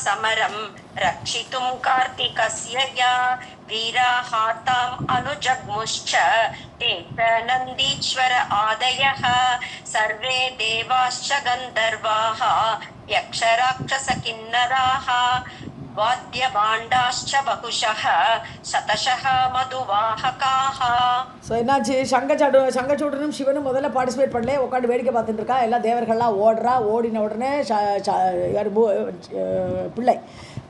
समरं रक्षितुं कार्तिकस्य या वीराः ताम् अनुजग्मुश्च ते च नन्दीश्वर आदयः सर्वे देवाश्च गन्धर्वाः यक्षराक्षसकिन्नराः वाद्यभाण्डाश्च बहुशः शतशः मधुवाहकाः. ஸோ என்னாச்சு, சங்கச்சூடனும் சிவனும் முதல்ல பார்ட்டிசிபேட் பண்ணல, உட்காந்து வேடிக்கை பார்த்துட்டு இருக்கா. எல்லா தேவர்கள்லாம் ஓடின உடனே பிள்ளை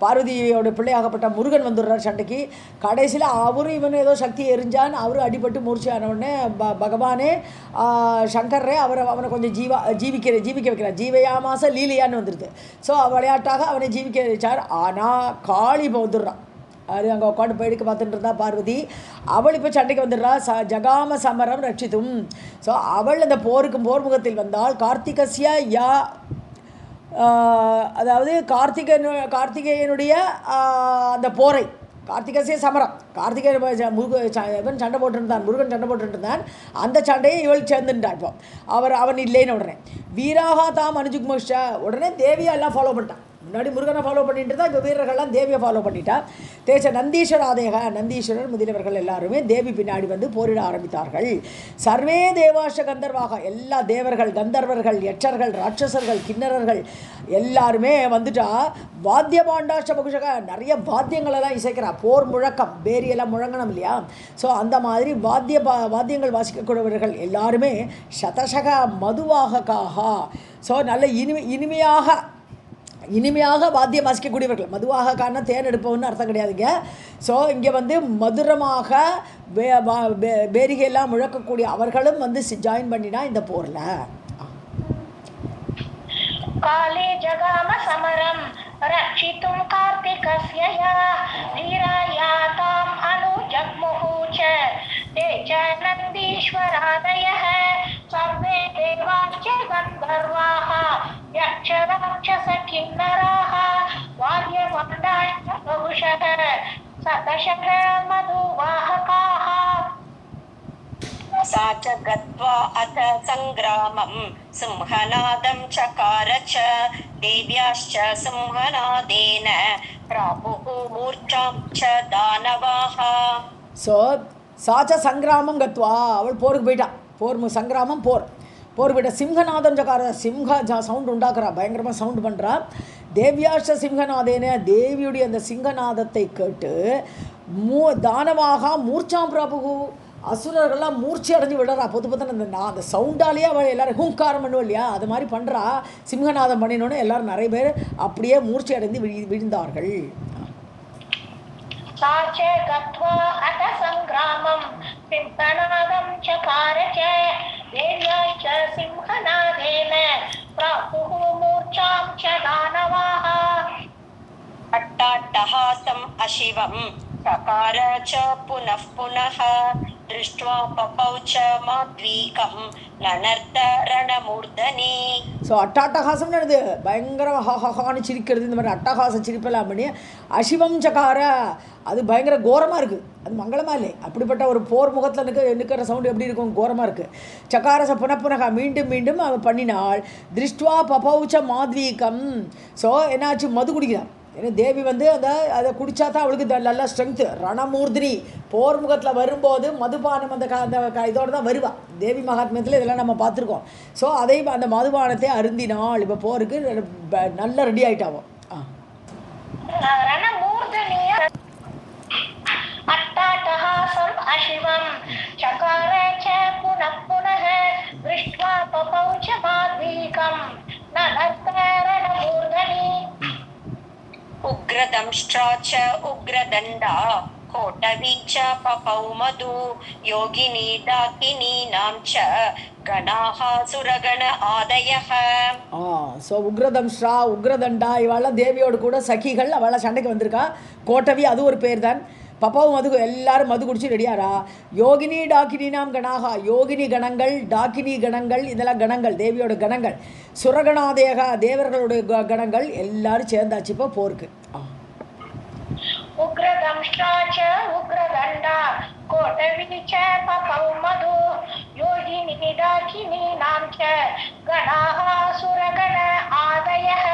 பார்வதியோட பிள்ளையாகப்பட்ட முருகன் வந்துடுறார் சண்டைக்கு. கடைசியில் அவரும் இவனும் ஏதோ சக்தி எரிஞ்சான், அவரும் அடிபட்டு மூர்ச்சியான உடனே பகவானே சங்கரே அவனை கொஞ்சம் ஜீவிக்க வைக்கிறார். ஜீவயாமாச லீலையான்னு வந்துடுது. ஸோ விளையாட்டாக அவனை ஜீவிக்க வச்சார். ஆனால் காளி இப்போ வந்துடுறான். அது அங்கே உட்காந்து போயிடுக்க பார்த்துட்டு இருந்தா பார்வதி. அவள் இப்போ சண்டைக்கு வந்துடுறா. ஜகாம சமரம் ரட்சித்தும். ஸோ அவள் அந்த போர் முகத்தில் வந்தால் கார்த்திகஸ்ய யா, அதாவது கார்த்திகேயனுடைய அந்த போரை, கார்த்திகசிய சமரம், இவன் சண்டை போட்டுருந்தான், முருகன் சண்டை போட்டுருந்தான். அந்த சண்டையை இவள் சேர்ந்துட்டான். இப்போ அவன் இல்லைன்னு உடனே வீராகா தாம் அனுஜுக்மோஷா, உடனே தேவியா எல்லாம் ஃபாலோ பண்ணிட்டான். முன்னாடி முருகனை ஃபாலோ பண்ணிட்டு தான் இப்போ வீரர்கள்லாம் தேவியை ஃபாலோ பண்ணிட்டா. தேச நந்தீஸ்வராதேக, நந்தீஸ்வரர் முதலியவர்கள் எல்லாருமே தேவி பின்னாடி வந்து போரிட ஆரம்பித்தார்கள். சர்வே தேவாஷ கந்தர்வாக, எல்லா தேவர்கள், கந்தர்வர்கள், யட்சர்கள், ராட்சசர்கள், கிண்ணறர்கள் எல்லாருமே வந்துட்டா. வாத்திய பாண்டாஷ பகுஷக, நிறைய வாத்தியங்களெல்லாம் இசைக்கிறா. போர் முழக்கம், பேரியெல்லாம் முழங்கணும் இல்லையா? ஸோ அந்த மாதிரி வாத்தியங்கள் வாசிக்கக்கூடியவர்கள் எல்லாருமே சதசக மதுவாகக்காக. ஸோ நல்ல இனிமையாக வாத்தியம் வாசிக்கக்கூடியவர்கள். மதுவாக காரணம் தேன் எடுப்பவன்னு அர்த்தம் கிடையாதுங்க. ஸோ இங்கே வந்து மதுரமாக பேரிகையெல்லாம் முழக்கக்கூடிய அவர்களும் வந்து ஜாயின் பண்ணினா இந்த போரில். காலே ஜகாம சமரம் ரக்ஷிதும் கார்த்திகஸ்ய யா வீராயா தாம் அனுஜக்முஹு ச தே ச நந்தீஸ்வராதயः சர்வே தேவாश्च கந்தர்வாः यक्षराक्षसकिन्नराः वाद्यभाण्डाश्च बहुशः शतशः मधुवाहकाः. सा च गत्वा अथ सङ्ग्रामं सिंहनादं चकार च देव्याश्च सिंहनादेन प्रापुः मूर्छां च दानवाः. ஸோ சாச்ச சங்கிராமம் கத்வா, அவள் போருக்கு போயிட்டா. சங்கிராமம் போர் விட சிம்ஹநாதம் ஜகார, சவுண்ட் உண்டாக்குறா, பயங்கரமாக சவுண்டு பண்ணுறா. தேவியாஷ சிம்ஹநாதேன, தேவியுடைய அந்த சிங்கநாதத்தை கேட்டு தானமாக மூர்ச்சாம் பிராபு, அசுரர்கள்லாம் மூர்ச்சி அடைஞ்சு விடுறா. அந்த சவுண்டாலேயே அவள் எல்லோரும் ஹூங்காரம் பண்ணுவோம் இல்லையா, அது மாதிரி பண்ணுறா. சிம்ஹநாதம் பண்ணினோன்னு எல்லோரும் நிறைய பேர் அப்படியே மூர்ச்சி அடைந்து விழுந்தார்கள். साच गत्वा अथ संग्रामं सिंहनादं चकार च देव्याश्च सिंहनादेन प्रापुः मूर्छां च दानवाः. अट्टाट्टहासम् अशिवं चकार च पुनः पुनः दृष्ट्वा पपौ च माद्वीकं ननर्त रणमूर्धनि. ஸோ அட்டாட்டகாசம் நடந்து பயங்கர ஹான்னு சிரிக்கிறது. இந்த மாதிரி அட்டகாச சிரிப்பெல்லாம் பண்ணி அசிவம் சக்கார, அது பயங்கர கோரமாக இருக்குது, அது மங்களமாக இல்லை. அப்படிப்பட்ட ஒரு போர் முகத்தில் நிற்கிற சவுண்டு எப்படி இருக்கும், கோரமாக இருக்குது. சக்காரச புனப்புனகா, மீண்டும் மீண்டும் அவள் பண்ணினாள். திருஷ்டுவா பபௌச்ச மாத்வீகம். ஸோ என்னாச்சு, மது குடிக்கிறான். ஏன்னா தேவி வந்து அதை குடித்தா தான் அவளுக்கு நல்ல ஸ்ட்ரென்த்து. ரணமூர்தினி, போர் முகத்தில் வரும்போது மதுபானம் அந்த இதோடு தான் வருவாள். தேவி மகாத்மியத்தில் இதெல்லாம் நம்ம பார்த்துருக்கோம். ஸோ அதை அந்த மதுபானத்தை அருந்தினாள். இப்போ போருக்கு நல்ல ரெடி ஆகிட்டாவும். अट्टाटहासम् अशिवं चकार च पुनः पुनः दृष्ट्वा पपौ च माद्वीकं ननर्त रणमूर्धनि. उग्रदंष्ट्रा च उग्रदण्डा कोटवी च पपौ मधु योगिनी डाकिनीनां च गणाः सुरगण आदयः. ஸோ உக்ரதம்ஸ்ரா, உக்ரதண்டா இவெல்லாம் தேவியோடு கூட சகிகள் அவளை சண்டைக்கு வந்திருக்கா. கோட்டவி அது ஒரு பேர் தான். பப்பாவும் மது, எல்லாரும் மது குடிச்சு ரெடியாரா. யோகினி டாக்கினி நாம் கணாகா, யோகினி கணங்கள், டாக்கினி கணங்கள், இதெல்லாம் கணங்கள், தேவியோட கணங்கள். சுரகணாதேக, தேவர்களுடைய கணங்கள் எல்லாரும் சேர்ந்தாச்சு இப்போ போருக்கு. उग्रदंष्ट्रा च उग्रदण्डा कोटवी च पपौ मधु योगिनी डाकिनीनां च गणाः सुरगण आदयः.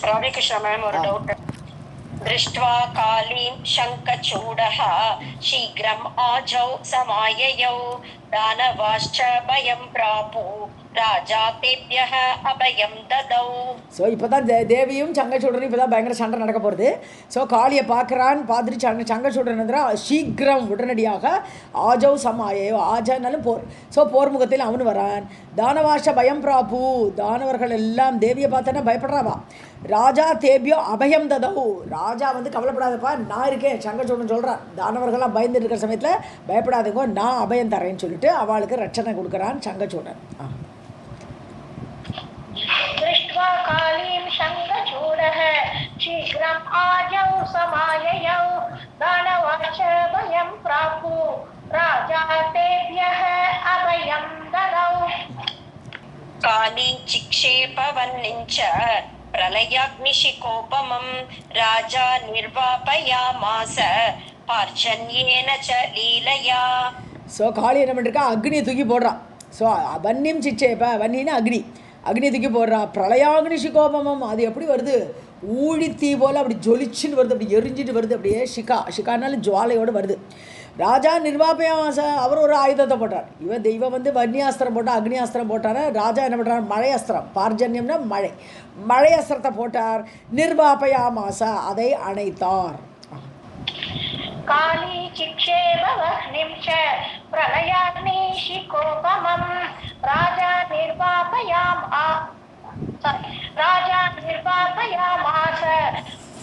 ராதிகிருஷ்ணா மேம் ஒரு டவுட். दृष्ट्वा कालीं शङ्खचूडः शीघ्रम् आजौ समाययौ दानवाश्च भयं प्रापु राजा तेभ्यः अभयं ददौ. ஸோ இப்போ தான் தேவியும் சங்கச்சூடனும் இப்போ தான் பயங்கர சண்டை நடக்க போகிறது. ஸோ காளியை பார்த்துட்டு சங்கச்சூடன் சீக்கிரம் உடனடியாக ஆஜௌ சமாயோ, ஆஜானாலும் போர். ஸோ போர் முகத்தில் அவனு வரான். தானவாஷ பயம் பிராபு, தானவர்கள் எல்லாம் தேவியை பார்த்தோன்னா பயப்படுறாவா. ராஜா தேபியோ அபயம் ததவு, ராஜா கவலைப்படாதப்பா நான் இருக்கேன் சங்கச்சூடன் சொல்கிறான். தானவர்கள்லாம் பயந்துட்டு இருக்கிற சமயத்தில் பயப்படாதீங்க, நான் அபயம் தரேன்னு சொல்லிட்டு அவளுக்கு ரட்சணை கொடுக்குறான் சங்கச்சூடன். दृष्ट्वा कालीं शङ्खचूडः शीघ्रम् आजौ समाययौ दानवाश्च भयं प्रापु राजा तेभ्यः अभयं ददौ. काली चिक्षेपवन्निञ्च प्रलयाग्निशिकोपमं राजा निर्वापयामास पार्जन्येन च लीलया. ஸோ காளி என்ன பண்ணிருக்கா, அக்னியை தூக்கி போடுறான். ஸோ வன்னியும் சிச்சேப்ப, வன்னின்னா அக்னி தூக்கி போடுறா. பிரளயாக்னி சிகோபமம், அது எப்படி வருது, ஊழித்தீ போல் அப்படி ஜொலிச்சுன்னு வருது, அப்படி எரிஞ்சிட்டு வருது, அப்படியே ஷிகானாலும் ஜுவாலையோடு வருது. ராஜா நிர்வாபயாச, அவர் ஒரு ஆயுதத்தை போட்டார். இவன் வன்னியாஸ்திரம் போட்டால், அக்னி அஸ்திரம் போட்டார். ராஜா என்ன பண்ணுறார், மழை அஸ்திரம், பார்ஜன்யம்னா மழை அஸ்திரத்தை போட்டார். நிர்வாபயாமாச, அதை அணைத்தார். काली चिक्षेपवह्निं च प्रलयाग्निशिकोपमं राजा निर्वापयामास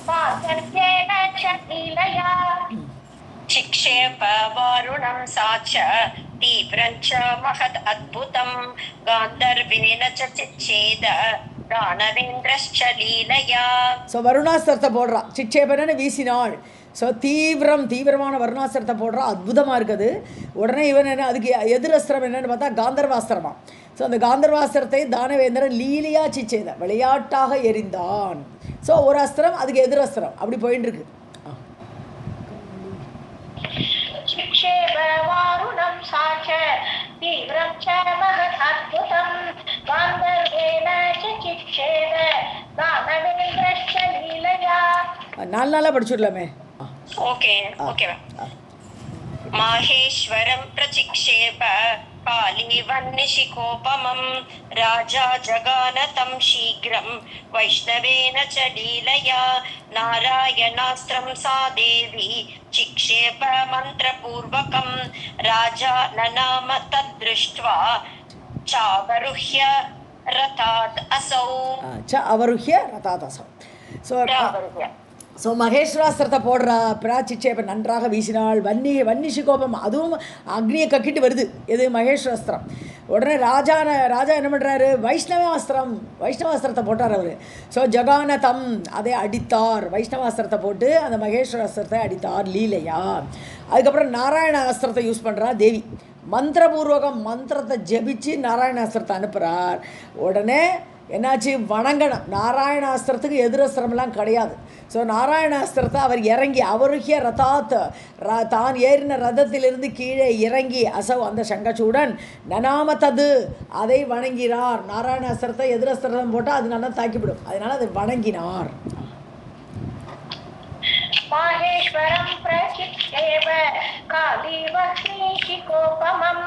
पार्जन्येन च लीलया. चिक्षेप वारुणं सा च तीव्रं च महत् अद्भुतं गान्धर्वेण च चिच्छेद दानवेन्द्रश्च लीलया. ஸோ வருணாஸ்திரத்தை போடுறா, சிச்சேபனன்னு வீசினாள். ஸோ தீவிரமான வருணாஸ்திரத்தை போடுறா, அற்புதமாக இருக்குது. உடனே இவன் என்ன, அதுக்கு எதிரஸ்திரம் என்னென்னு பார்த்தா காந்தர்வாஸ்திரமா. ஸோ அந்த காந்தர்வாஸ்திரத்தை தானவேந்திரன் லீலியா சிச்சேத, விளையாட்டாக எரிந்தான். ஸோ ஒரு அஸ்திரம், அதுக்கு எதிரஸ்திரம், அப்படி போயின்னு இருக்கு. चिक्षेपवारुणं सा च तीव्रं च महत् अद्भुतं गान्धर्वेण च चिक्षेद दानवेन्द्रश्च लीलया. நாளாக படிச்சுடலாமே. ओके माहेश्वरं प्रचिक्षेप कालीवन्निशिकोपमं राजा जगान तं शीघ्रं वैष्णवेन च लीलया. नारायणास्त्रं सा देवी चिक्षेप मन्त्रपूर्वकं राजा ननाम तद्दृष्ट्वा चावरुह्य रथात् असौ. அவருஹ்ய ரதாதசம். ஸோ மகேஸ்வராஸ்திரத்தை போடுறா. பிராச்சிச்சேப்ப நன்றாக வீசினாள். வன்னி சிகோபம், அதுவும் அக்னியை கக்கிட்டு வருது. எது, மகேஸ்வராஸ்திரம். உடனே ராஜா என்ன பண்ணுறாரு, வைஷ்ணவாஸ்திரத்தை போட்டார் அவர். ஸோ ஜகானதம், அதை அடித்தார். வைஷ்ணவாஸ்திரத்தை போட்டு அந்த மகேஸ்வராஸ்திரத்தை அடித்தார் லீலையா. அதுக்கப்புறம் நாராயணாஸ்திரத்தை யூஸ் பண்ணுறா தேவி. மந்திரபூர்வகம், மந்திரத்தை ஜபிச்சு நாராயணாஸ்திரத்தை அனுப்புகிறார். உடனே என்னாச்சு, வணங்கணும். நாராயணாஸ்திரத்துக்கு எதிரஸ்திரம்லாம் கிடையாது. ஸோ நாராயணாஸ்திரத்தை அவர் இறங்கி, அவருகிய ரதாத், தான் ஏறின ரதத்திலிருந்து கீழே இறங்கி அசவ், அந்த சங்கச்சூடன் நனாமத்தது, அதை வணங்கினார். நாராயணாஸ்திரத்தை எதிரஸ்திரம் போட்டால் அது நல்லா தாக்கிவிடும், அதனால் அதை வணங்கினார். माहेश्वरं प्रचिक्षेप कालीवह्निशिकोपमं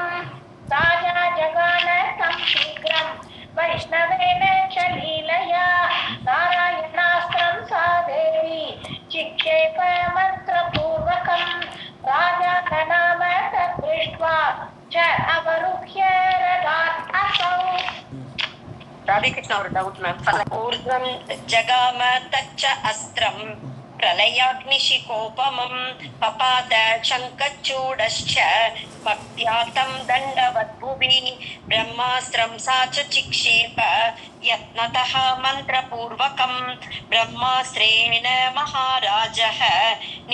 राजा जगान तं शीघ्रं वैष्णवेन च लीलया. नारायणास्त्रं सा देवी चिक्षेप मन्त्रपूर्वकं राजा ननाम तद्दृष्ट्वा च अवरुह्य रथात् असौ. राधिकृष्ण और डाउट मैम. ऊर्ध्वं जगाम तच्च अस्त्रं प्रलयाग्निशिकोपमं पपात शङ्खचूडश्च भक्त्या तं दण्डवद्भुवि. ब्रह्मास्त्रं सा च चिक्षेप यत्नतः मन्त्रपूर्वकं ब्रह्मास्त्रेण महाराजः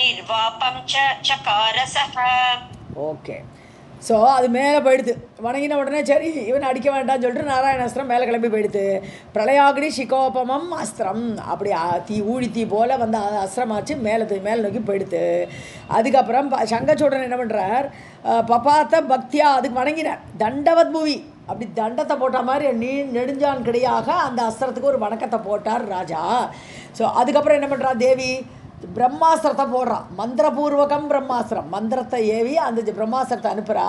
निर्वापं च चकारसः. ஓகே. ஸோ அது மேலே போயிடுது. வணங்கின உடனே சரி இவன் அடிக்க வேண்டாம்னு சொல்லிட்டு நாராயணாஸ்திரம் மேலே கிளம்பி போயிடுது. பிரளயாக்னி சிகோபமம் அஸ்திரம், அப்படி ஊழித்தீ போல் அஸ்திரமாச்சு மேலே நோக்கி போயிடுது. அதுக்கப்புறம் சங்கச்சூடன் என்ன பண்ணுறார், பபாத்த பக்தியா, அதுக்கு வணங்கினார். தண்டவத் பூவி, அப்படி தண்டத்தை போட்ட மாதிரி நெடுஞ்சான் கிடையாக அந்த அஸ்திரத்துக்கு ஒரு வணக்கத்தை போட்டார் ராஜா. ஸோ அதுக்கப்புறம் என்ன பண்ணுறா தேவி, பிரம்மாஸ்திரத்தை போடுறான். மந்திரபூர்வகம் பிரம்மாஸ்திரம், மந்திரத்தை ஏவி அந்த பிரம்மாஸ்திரத்தை அனுப்புகிறா.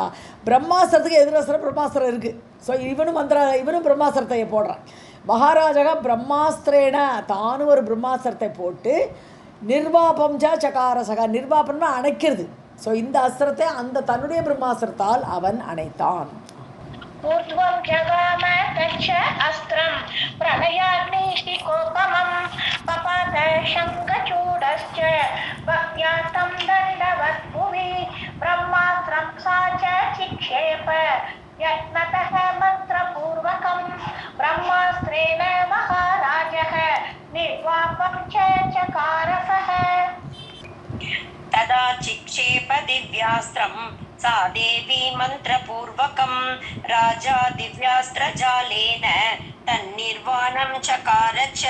பிரம்மாஸ்திரத்துக்கு எதிரஸ்திரம் பிரம்மாஸ்திரம் இருக்குது. ஸோ இவனும் பிரம்மாஸ்திரத்தை போடுறான். மகாராஜா பிரம்மாஸ்திரேன தானும் ஒரு பிரம்மாஸ்திரத்தை போட்டு நிர்வாபம் சகாரசகா, நிர்வாபம்னா அணைக்கிறது. ஸோ இந்த அஸ்திரத்தை அந்த தன்னுடைய பிரம்மாஸ்திரத்தால் அவன் அணைத்தான். ऊर्ध्वं जगाम गच्छ अस्त्रं प्रलयाग्निशिकोपमं पपात शङ्खचूडश्च भक्त्या तं दण्डवद्भुवि ब्रह्मास्त्रं सा च चिक्षेप यत्नतः मन्त्रपूर्वकं ब्रह्मास्त्रेण महाराजः निर्वापं च चकारसः. तदा चिक्षेप दिव्यास्त्रं सा देवी मन्त्रपूर्वकं राजा दिव्यास्त्रजालेन तन्निर्वाणं चकार च.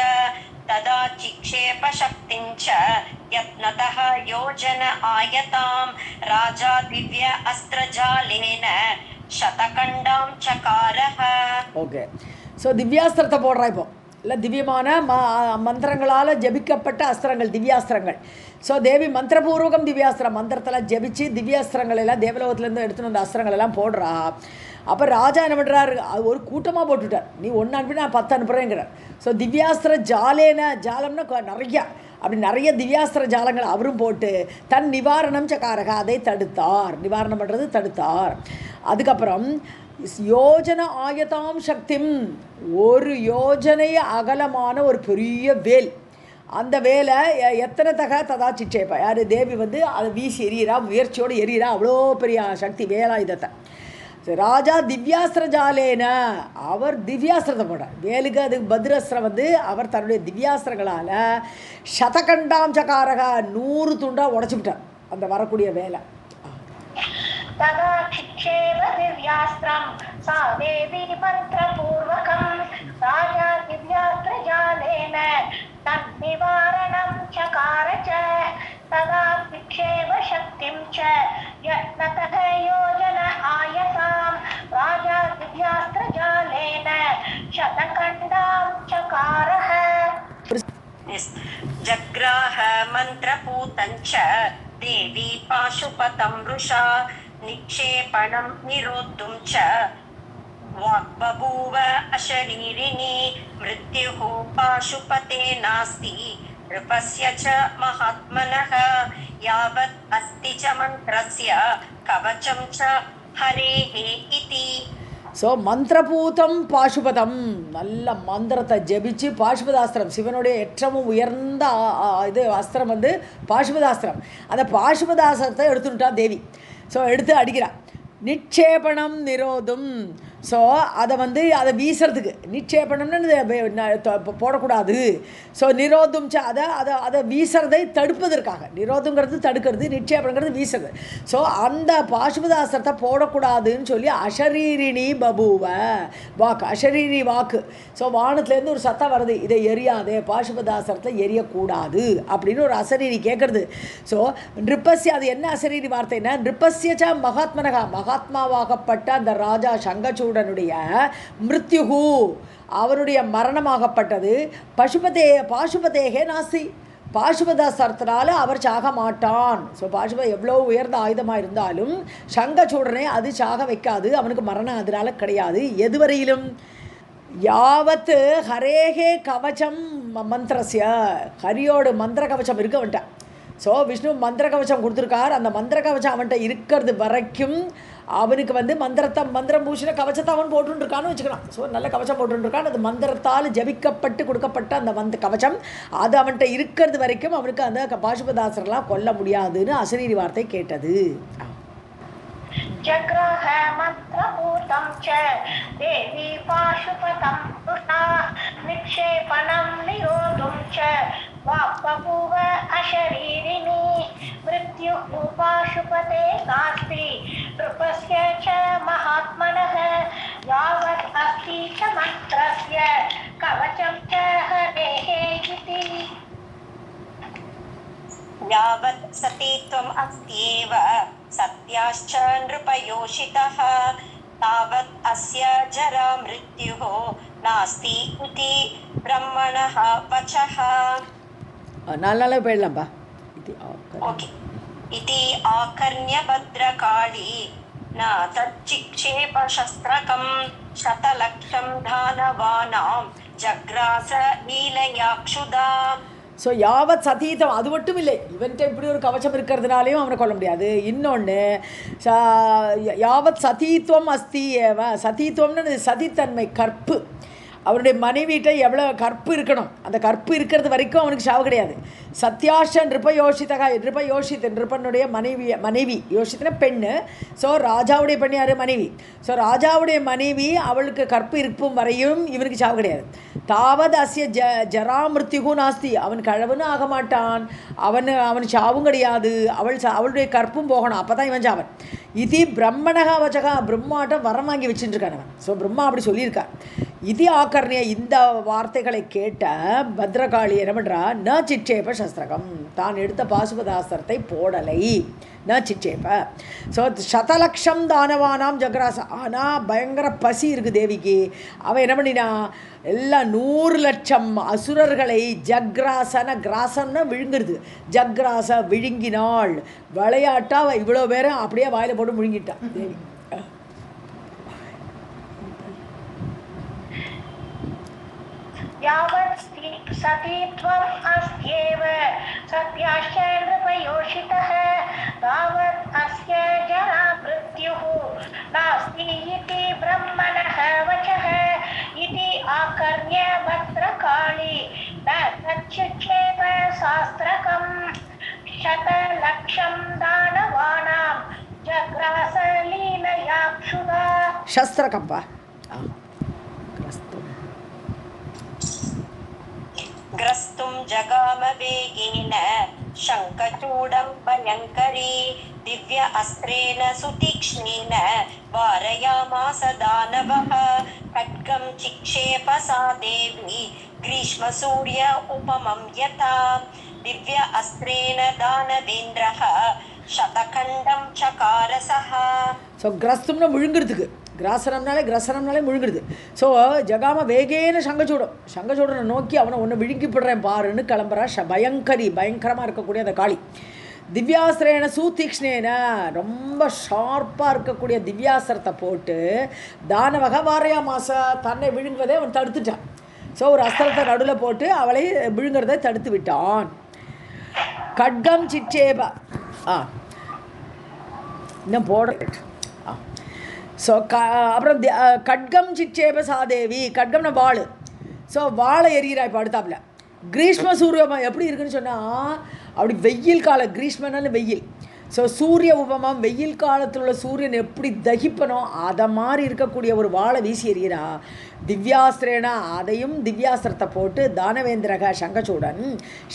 तदा चिक्षेप शक्तिं च यत्नतः योजन आयतां राजा दिव्य अस्त्रजालेन शतकण्डां चकारः. ஓகே, ஸோ திவ்யாஸ்திரத்தை போடுறா. இப்போ இல்லை திவ்யமான மந்திரங்களால் ஜபிக்கப்பட்ட அஸ்திரங்கள் திவ்யாஸ்திரங்கள். ஸோ தேவி மந்திரபூர்வகம் திவ்யாஸ்திரம், மந்திரத்தில் ஜபிச்சு திவ்யாஸ்திரங்கள் எல்லாம் தேவலோகத்துலேருந்து எடுத்துன்னு வந்த அஸ்திரங்கள் எல்லாம் போடுறா. அப்போ ராஜா என்ன பண்ணுறாரு, அது ஒரு கூட்டமாக போட்டுவிட்டார். நீ ஒன்று அனுப்பி நான் 10 அனுப்புகிறேங்கிறார். ஸோ திவ்யாஸ்திர ஜாலேன, ஜாலம்னா நிறையா, அப்படி நிறைய திவ்யாஸ்திர ஜாலங்கள் அவரும் போட்டு தன் நிவாரணம் சக்காரக, அதை தடுத்தார். நிவாரணம் பண்ணுறது தடுத்தார். அதுக்கப்புறம் யோஜன ஆயதாம் சக்திம், ஒரு யோஜனை அகலமான ஒரு பெரிய வேல். அந்த வேலை எத்தனை ததா சிச்சேப்பா, யார் தேவி அதை வீசி எறிகிறா, முயற்சியோடு எறிகிறா. அவ்வளோ பெரிய சக்தி வேலாயுதத்தை. ராஜா திவ்யாஸ்திர ஜாலேன, அவர் திவ்யாஸ்திரத்தை போட்டார். வேலுக்கு அது பத்ரஸ்திரம் அவர் தன்னுடைய திவ்யாஸ்திரங்களால் சதகண்டாம் சகாரக 100 துண்டாக உடச்சி விட்டார் அந்த வரக்கூடிய வேலை. तदा चिक्षेप दिव्यास्त्रं सा देवी मन्त्रपूर्वकं राजा दिव्यास्त्रजालेन तन्निवारणं चकार च. तदा चिक्षेप शक्तिं च यत्नतः योजन आयतां राजा दिव्यास्त्रजालेन शतकण्डां चकारः. जग्राह मन्त्रपूतं च देवी पाशुपतं वृषा निक्षेपणं निरोद्धुं च वाग्बभूव अशरीरिणी मृत्युः पाशुपते नास्ति नृपस्य च महात्मनः यावत् अस्ति च मन्त्रस्य कवचं च हरेः इति. ஸோ மந்திரபூதம் பாசுபதம், நல்ல மந்திரத்தை ஜபிச்சு பாசுபதாஸ்திரம், சிவனுடைய ஏற்றமும் உயர்ந்த இது அஸ்திரம் பாசுபதாஸ்திரம். அந்த பாசுபதாஸ்திரத்தை எடுத்துட்டா தேவி. ஸோ எடுத்து அடிக்கிறான். நிட்சேபணம் நிரோதும், ஸோ அதை அதை வீசுறதுக்கு, நிட்சேபணம்னு போடக்கூடாது. ஸோ நிரோதும் அதை வீசுறதை தடுப்பதற்காக, நிரோதுங்கிறது தடுக்கிறது, நிட்சேபணங்கிறது வீசுறது. ஸோ அந்த பாசுபதாஸ்திரத்தை போடக்கூடாதுன்னு சொல்லி அஷரீரிணி பபுவ, வாக்கு, அஷரீரி வாக்கு. ஸோ வானத்துலேருந்து ஒரு சத்தம் வருது, இதை எரியாதே, பாசுபதாஸ்திரத்தை எரியக்கூடாது அப்படின்னு ஒரு அசரீரி கேட்குறது. ஸோ நிருப்பஸ்ய, அது என்ன அசரீரி வார்த்தைன்னா, நிருப்பஸ்ய ச மகாத்மனகா, மகாத்மாவாகப்பட்ட அந்த ராஜா சங்கச்சூடனுடைய மிருத்யுகு, அவருடைய மரணமாகப்பட்டது. பாசுபதேகே நாஸ்தி, பாசுபதாஸ்திரத்தினால அவர் சாக மாட்டான். ஸோ பாசுப எவ்வளோ உயர்ந்த ஆயுதமாக இருந்தாலும் சங்கச்சூடனை அது சாக வைக்காது, அவனுக்கு மரணம் அதனால கிடையாது. எதுவரையிலும் யாவத்து ஹரேகே கவச்சம் மந்திரஸ்ய, ஹரியோடு மந்திர கவச்சம் இருக்க வேண்டாம். ஸோ விஷ்ணு மந்திர கவச்சம் கொடுத்துருக்கார். அந்த மந்திர கவச்சம் அவன்கிட்ட இருக்கிறது வரைக்கும் அவனுக்கு மந்திரம் பூஷண கவச்சத்தை அவன் போட்டுருக்கான்னு வச்சுக்கலாம். ஸோ நல்ல கவச்சம் போட்டுருக்கான். அது மந்திரத்தால் ஜபிக்கப்பட்டு கொடுக்கப்பட்ட அந்த கவச்சம் அது அவன்கிட்ட இருக்கிறது வரைக்கும் அவனுக்கு அந்த பாசுபதாசரெலாம் கொல்ல முடியாதுன்னு அசரீரி வார்த்தை கேட்டது. जग्राह मन्त्रपूतं च देवी पाशुपतं वृषा निक्षेपणं निरोधुं च वाक्बभूव अशरीरिणी मृत्युः पाशुपते नास्ति नृपस्य च महात्मनः यावत् अस्ति च मन्त्रस्य कवचं च हरेः इति. यावत् सती त्वम् अस्त्येव सत्याश्च नृपयोषितः तावत् अस्य जरा मृत्युः नास्ति इति ब्रह्मणः वचः. नाल போயிடலாம்பா. ओके. इति आकर्ण्य भद्रकाली न तच्चिक्षेप शस्त्रकं शतलक्षं दानवानां जग्रास लीलयाक्षुदा. ஸோ யாவத் சதீதம் அது மட்டும் இல்லை, இவன்கிட்ட இப்படி ஒரு கவச்சம் இருக்கிறதுனாலையும் அவனை கொல்ல முடியாது. இன்னொன்று யாவத் சதீத்துவம் அஸ்தி ஏவ, சதீத்துவம்னு சதித்தன்மை கற்பு, அவனுடைய மனைவிகிட்ட எவ்வளோ கற்பு இருக்கணும், அந்த கற்பு இருக்கிறது வரைக்கும் அவனுக்கு சாவு கிடையாது. சத்யாஷ நிருபயோஷிதகா, நிருபயோஷித் நிருபனுடைய மனைவி யோஷித்தன பெண்ணு. ஸோ ராஜாவுடைய பெண் யார்? மனைவி. ஸோ ராஜாவுடைய மனைவி அவளுக்கு கற்பு இருக்கும் வரையும் இவனுக்கு சாவு கிடையாது. தாவது அசிய ஜரா மிருத்யுகு நாஸ்தி, அவன் கழவனும் ஆக மாட்டான், அவன் சாவும் கிடையாது, அவளுடைய கற்பும் போகணும், அப்போ தான் இவன் சாவன். இது பிரம்மணகா வச்சகா, பிரம்மாட்ட வரம் வாங்கி வச்சுட்டுருக்கான் அவன். ஸோ பிரம்மா அப்படி சொல்லியிருக்கான். இது ஆக்கர்ணிய இந்த வார்த்தைகளை கேட்ட பத்ரகாளி என்ன பண்ணுறா? ந சிட்சேப சஸ்திரகம், தான் எடுத்த பாசுபதாஸ்திரத்தை போடலை. ந சிட்சேப. ஸோ சதலக்ஷம் தானவானாம் ஜக்ராச, ஆனால் பயங்கர பசி இருக்குது தேவிக்கு. அவன் என்ன பண்ணினா எல்லாம் 100 லட்சம் அசுரர்களை ஜக்ராசன, கிராசன்னா விழுங்குறது, ஜக்ராச விழுங்கினாள். விளையாட்டா இவ்வளோ பேரும் அப்படியே வாயில் போட்டு விழுங்கிட்டான் தேவி. यावत् सतीत्वम् अस्त्येव सत्याश्च नृपयोषितः तावत् अस्य जरा मृत्युः नास्ति इति ब्रह्मणः वचः. इति आकर्ण्य भद्रकाली न तच्चिक्षेप शास्त्रकं शतलक्षं दानवानां जग्रास लीलयाक्षुधा. शस्त्रकम्पा ग्रस्तुं जगाम वेगेन शङ्खचूडं भयङ्करी दिव्य अस्त्रेण सुतीक्ष्णेन वारयामास दानवः. खड्गं चिक्षेप सा देवी ग्रीष्मसूर्य उपमं यथा दिव्य अस्त्रेण दानवेन्द्रः शतखण्डं चकार सः. ஸோ கிரஸ்தும்னா விழுங்குறதுக்கு, கிராசனம்னாலே முழுங்குறது. ஸோ ஜகாம வேகேன சங்கச்சூடனை நோக்கி அவனை ஒன்று விழுங்கிப்படுறேன் பாருன்னு கிளம்புறா பயங்கரமாக இருக்கக்கூடிய அந்த காளி. திவ்யாஸ்திரேன சூதீக்ஷ்ணேன, ரொம்ப ஷார்ப்பாக இருக்கக்கூடிய திவ்யாஸ்திரத்தை போட்டு தானவக வாரையா மாச, தன்னை விழுங்குவதை அவன் தடுத்துட்டான். ஸோ ஒரு அஸ்திரத்தை நடுவில் போட்டு அவளை விழுங்குறதை தடுத்து விட்டான். கட்கம் சிச்சேப, இன்னும் போட. ஸோ அப்புறம் கட்கம் சிச்சேப சாதேவி, கட்கம்னா வாள். ஸோ வாழை எறிகிறா இப்போ அடுத்தாப்புல. கிரீஷ்ம சூரியமாக எப்படி இருக்குன்னு சொன்னால் அப்படி வெயில் காலம், கிரீஷ்மனாலும் வெயில். ஸோ சூரிய உபமம், வெயில் காலத்தில் உள்ள சூரியன் எப்படி தகிப்பனோ அதை மாதிரி இருக்கக்கூடிய ஒரு வாழை வீசி எறிகிறா. திவ்யாஸ்திரேனா, அதையும் திவ்யாஸ்திரத்தை போட்டு தானவேந்திரக சங்கச்சூடன்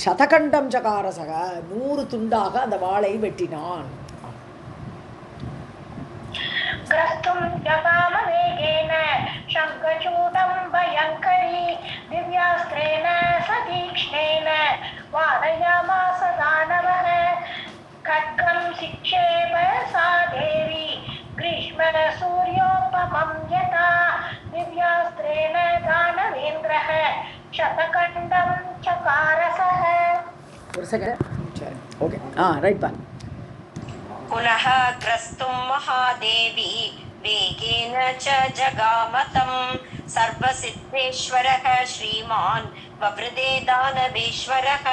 சதகண்டம் சகாரசக, 100 துண்டாக அந்த வாளை வெட்டினான். ग्रस्तुं जगाम वेगेन शङ्खचूडं भयङ्करी दिव्यास्त्रेण सतीक्ष्णेन वारयामास दानवः. खड्गं शिक्षेप सा देवी ग्रीष्मसूर्योपमं यथा दिव्यास्त्रेण दानवेन्द्रः शतखण्डं चकार सः. ஒரு செகண்ட். ஓகே, ரைட் பா. पुनः ग्रस्तुं महादेवी वेगेन च जगामतं सर्वसिद्धेश्वरः श्रीमान् ववृदे दानवेश्वरः.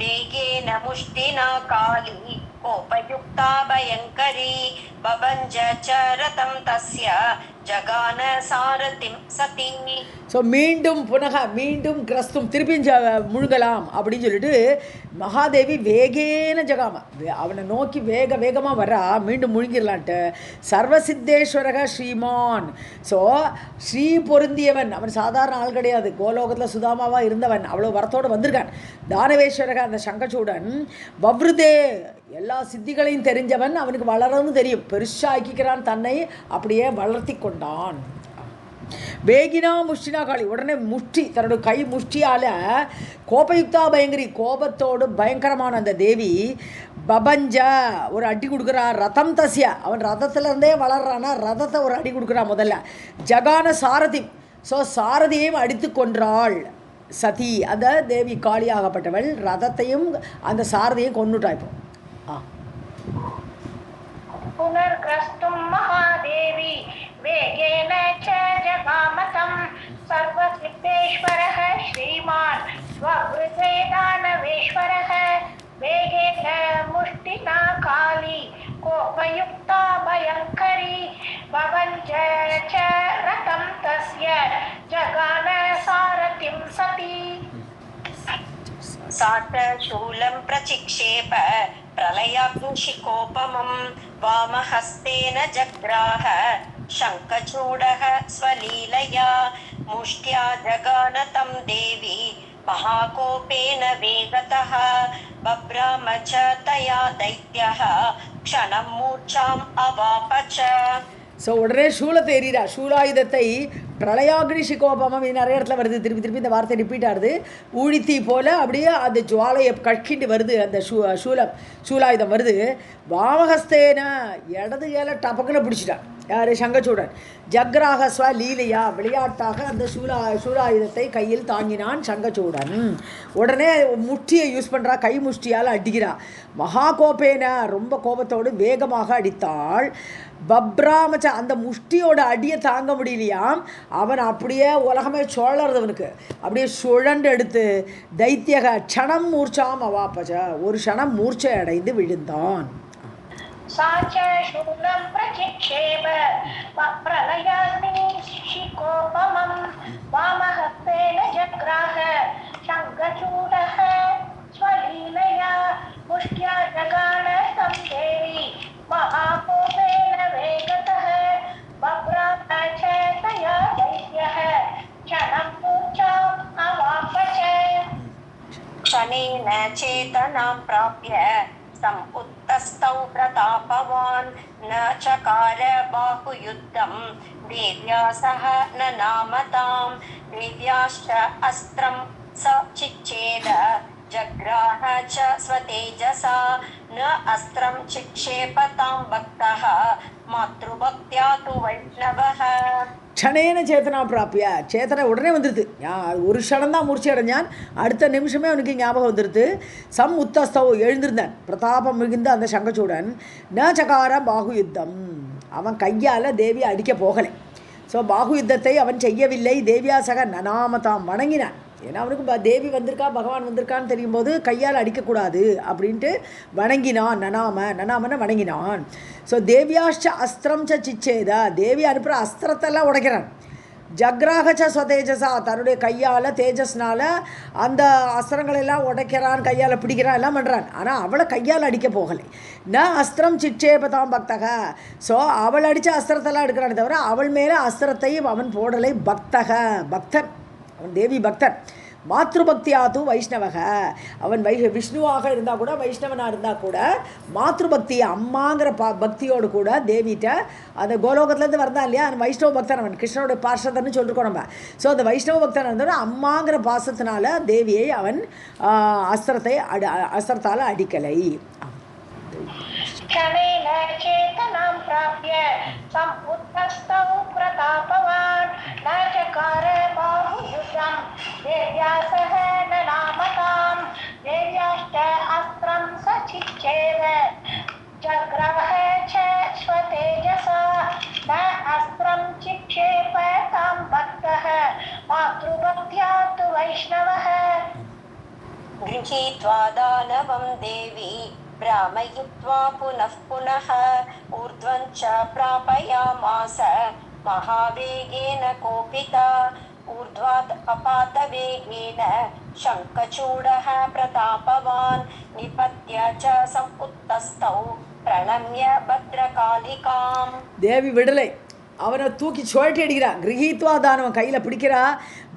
वेगेन मुष्टिना काली कोपयुक्ता भयङ्करी बभञ्ज च रथं तस्य ஜகான சாரதிம் சதி. ஸோ மீண்டும் மீண்டும் கிரஸ்தும் திருப்பி முழுகலாம் அப்படின்னு சொல்லிட்டு மகாதேவி வேகேன ஜகாம, அவனை நோக்கி வேகமாக வரா, மீண்டும் முழுங்கிடலான்ட்டு. சர்வசித்தேஸ்வரக ஸ்ரீமான், ஸோ ஸ்ரீ பொருந்தியவன், அவன் சாதாரண ஆள் கிடையாது, கோலோகத்தில் சுதாமாவாக இருந்தவன், அவ்வளோ வரத்தோடு வந்திருக்கான். தானவேஸ்வரக அந்த சங்கச்சூடன் வவ்ருதே, எல்லா சித்திகளையும் தெரிஞ்சவன், அவனுக்கு வளரவும் தெரியும், பெருசாக ஆக்கிக்கிறான், தன்னை அப்படியே வளர்த்தி கொண்டான். வேகினா முஷ்டினா காளி, உடனே முஷ்டி தன்னோட கை முஷ்டியால் கோபயுக்தா பயங்கரி, கோபத்தோடு பயங்கரமான அந்த தேவி பபஞ்ச ஒரு அடி கொடுக்குறா. ரதம் தஸ்ய, அவன் ரதத்துலேருந்தே வளர்றானா, ரதத்தை ஒரு அடி கொடுக்குறா முதல்ல. ஜகான சாரதி, ஸோ சாரதியையும் அடித்து கொன்றாள் சதி. அந்த தேவி காளியாகப்பட்டவள் ரதத்தையும் அந்த சாரதியையும் கொன்னுட்டா. இப்போ पुनर्ग्रस्तुं महादेवी वेगेन च जगामतं सर्वसिद्धेश्वरः श्रीमान् स्वहृदे दानवेश्वरः वेगेन मुष्टिना काली कोपयुक्ता भयङ्करी भवञ्च च रतं तस्य जगान सारथिं सती साठ शूलं प्रचिक्षेप प्रलयाग्निशिकोपमं वामहस्तेन जग्राह शङ्खचूडः स्वलीलया मुष्ट्या जगान तं देवी महाकोपेन वेगतः बभ्राम च तया दैत्यः क्षणं मूर्छाम् अवाप च. ஸோ உடனே சூலத்தை எறிகிறா. சூலாயுதத்தை பிரளயாக்னி சிகோபமம் நிறைய இடத்துல வருது, திருப்பி திருப்பி இந்த வார்த்தை ரிப்பீட் ஆகுது. ஊழித்தீ போல் அப்படியே அந்த ஜுவாலையை கட்கிண்டு வருது அந்த சூலாயுதம் வருது. வாமஹஸ்தேன இடது ஏல டபக்குன்னு பிடிச்சிட்டான் யார், சங்கச்சூடன். ஜக்ராக ஸ்வ லீலையா, விளையாட்டாக அந்த சூலாயுதத்தை கையில் தாங்கினான் சங்கச்சூடன். உடனே முஷ்டியை யூஸ் பண்ணுறா, கை முஷ்டியால் அடிக்கிறா. மகா கோபேன, ரொம்ப கோபத்தோடு வேகமாக அடித்தாள். பப்ராமச்ச, அந்த முஷ்டியோட அடியை தாங்க முடியலையாம். அவன் அப்படியே உலகமே சுழறதவனுக்கு அப்படியே சுழண்டு எடுத்து தைத்தியக க்ஷணம் மூர்ச்சாம் அவாப்பச்ச, ஒரு க்ஷணம் மூர்ச்சை அடைந்து விழுந்தான். साच शूलं प्रचिक्षेप प्रलयाग्निशिकोपमं वामहस्तेन जग्राह शङ्खचूडः स्वलीलया मुष्ट्या जगान तं देवी महाकोपेन वेगतः बभ्राम च तया दैत्यः क्षणं मूर्छाम् अवाप च. क्षणेन चेतनां प्राप्य समुत्तस्तौ प्रतापवान् न चकार बाहुयुद्धं देव्या सह न नामतां देव्याश्च अस्त्रं स चिच्छेद जग्राह च स्वतेजसा न अस्त्रं चिक्षेपतां भक्तः मातृभक्त्या तु वैष्णवः. க்ஷணேன சேத்தனா பிராப்பிய, சேத்தனை உடனே வந்துடுது. ஒரு க்ஷணம்தான் மூர்ச்சி அடைஞ்சான், அடுத்த நிமிஷமே அவனுக்கு ஞாபகம் வந்துடுது. சம் உத்தஸ்தவோ, எழுந்திருந்தான் பிரதாபம் மிகுந்த அந்த சங்கச்சூடன். ந சகார பாகு யுத்தம், அவன் கையால் தேவியை அடிக்க போகலை. ஸோ பாகு யுத்தத்தை அவன் செய்யவில்லை. தேவியாசக நனாமதாம், வணங்கினான். ஏன்னா அவனுக்கு தேவி வந்திருக்கா, பகவான் வந்திருக்கான்னு தெரியும் போது கையால் அடிக்கக்கூடாது அப்படின்ட்டு வணங்கினான். நனாமன வணங்கினான். ஸோ தேவியாஷ்ட அஸ்திரம் ச சிச்சேதா, தேவி அனுப்புகிற அஸ்திரத்தெல்லாம் உடைக்கிறான். ஜக்ராகச்ச ஸ்வதேஜஸா, தன்னுடைய கையால் தேஜஸ்னால் அந்த அஸ்திரங்களெல்லாம் உடைக்கிறான், கையால் பிடிக்கிறான், எல்லாம் பண்ணுறான். ஆனால் அவளை கையால் அடிக்க போகலை. ந அஸ்திரம் சிச்சேபதாம் பக்தக, ஸோ அவள் அடித்த அஸ்திரத்தெல்லாம் எடுக்கிறானே தவிர அவள் மேலே அஸ்திரத்தையும் அவன் போடலை. பக்தன் அவன், தேவி பக்தன். மாத்ருபக்தியாது வைஷ்ணவக, அவன் விஷ்ணுவாக இருந்தால் கூட, வைஷ்ணவனாக இருந்தால் கூட, மாத்ருபக்தி அம்மாங்கிற பக்தியோடு கூட தேவிட்ட அந்த கோலோகத்துலேருந்து வந்தான் இல்லையா, அந்த வைஷ்ணவ பக்தன் அவன், கிருஷ்ணனோட பார்ஷதன்னு சொல்லிருக்கோம் நம்ம. ஸோ அந்த வைஷ்ணவ பக்தன் இருந்தோட அம்மாங்கிற பாசத்தினால தேவியை அவன் அஸ்திரத்தால் அடிக்கலை. क्षणेन चेतनां प्राप्य समुत्तस्तौ प्रतापवान् न चकार बाहुयुद्धं देव्या सह न नामतां देव्याश्च अस्त्रं स चिच्छेद जग्राह च स्वतेजसा न अस्त्रं चिक्षेपतां भक्तः मातृभक्त्या तु वैष्णवः. गृहीत्वा दानवं देवी भ्रामयित्वा पुनः पुनः ऊर्ध्वं च प्रापयामास महावेगेन कोपिता ऊर्ध्वात् पपातवेगेन शङ्खचूडः प्रतापवान् निपत्य च समुत्तस्तौ प्रणम्य भद्रकालिकाम्. தேவி விடலை, அவனை தூக்கி சுழட்டி அடிக்கிறா. கிரகித்வா தானவன் கையில் பிடிக்கிறா.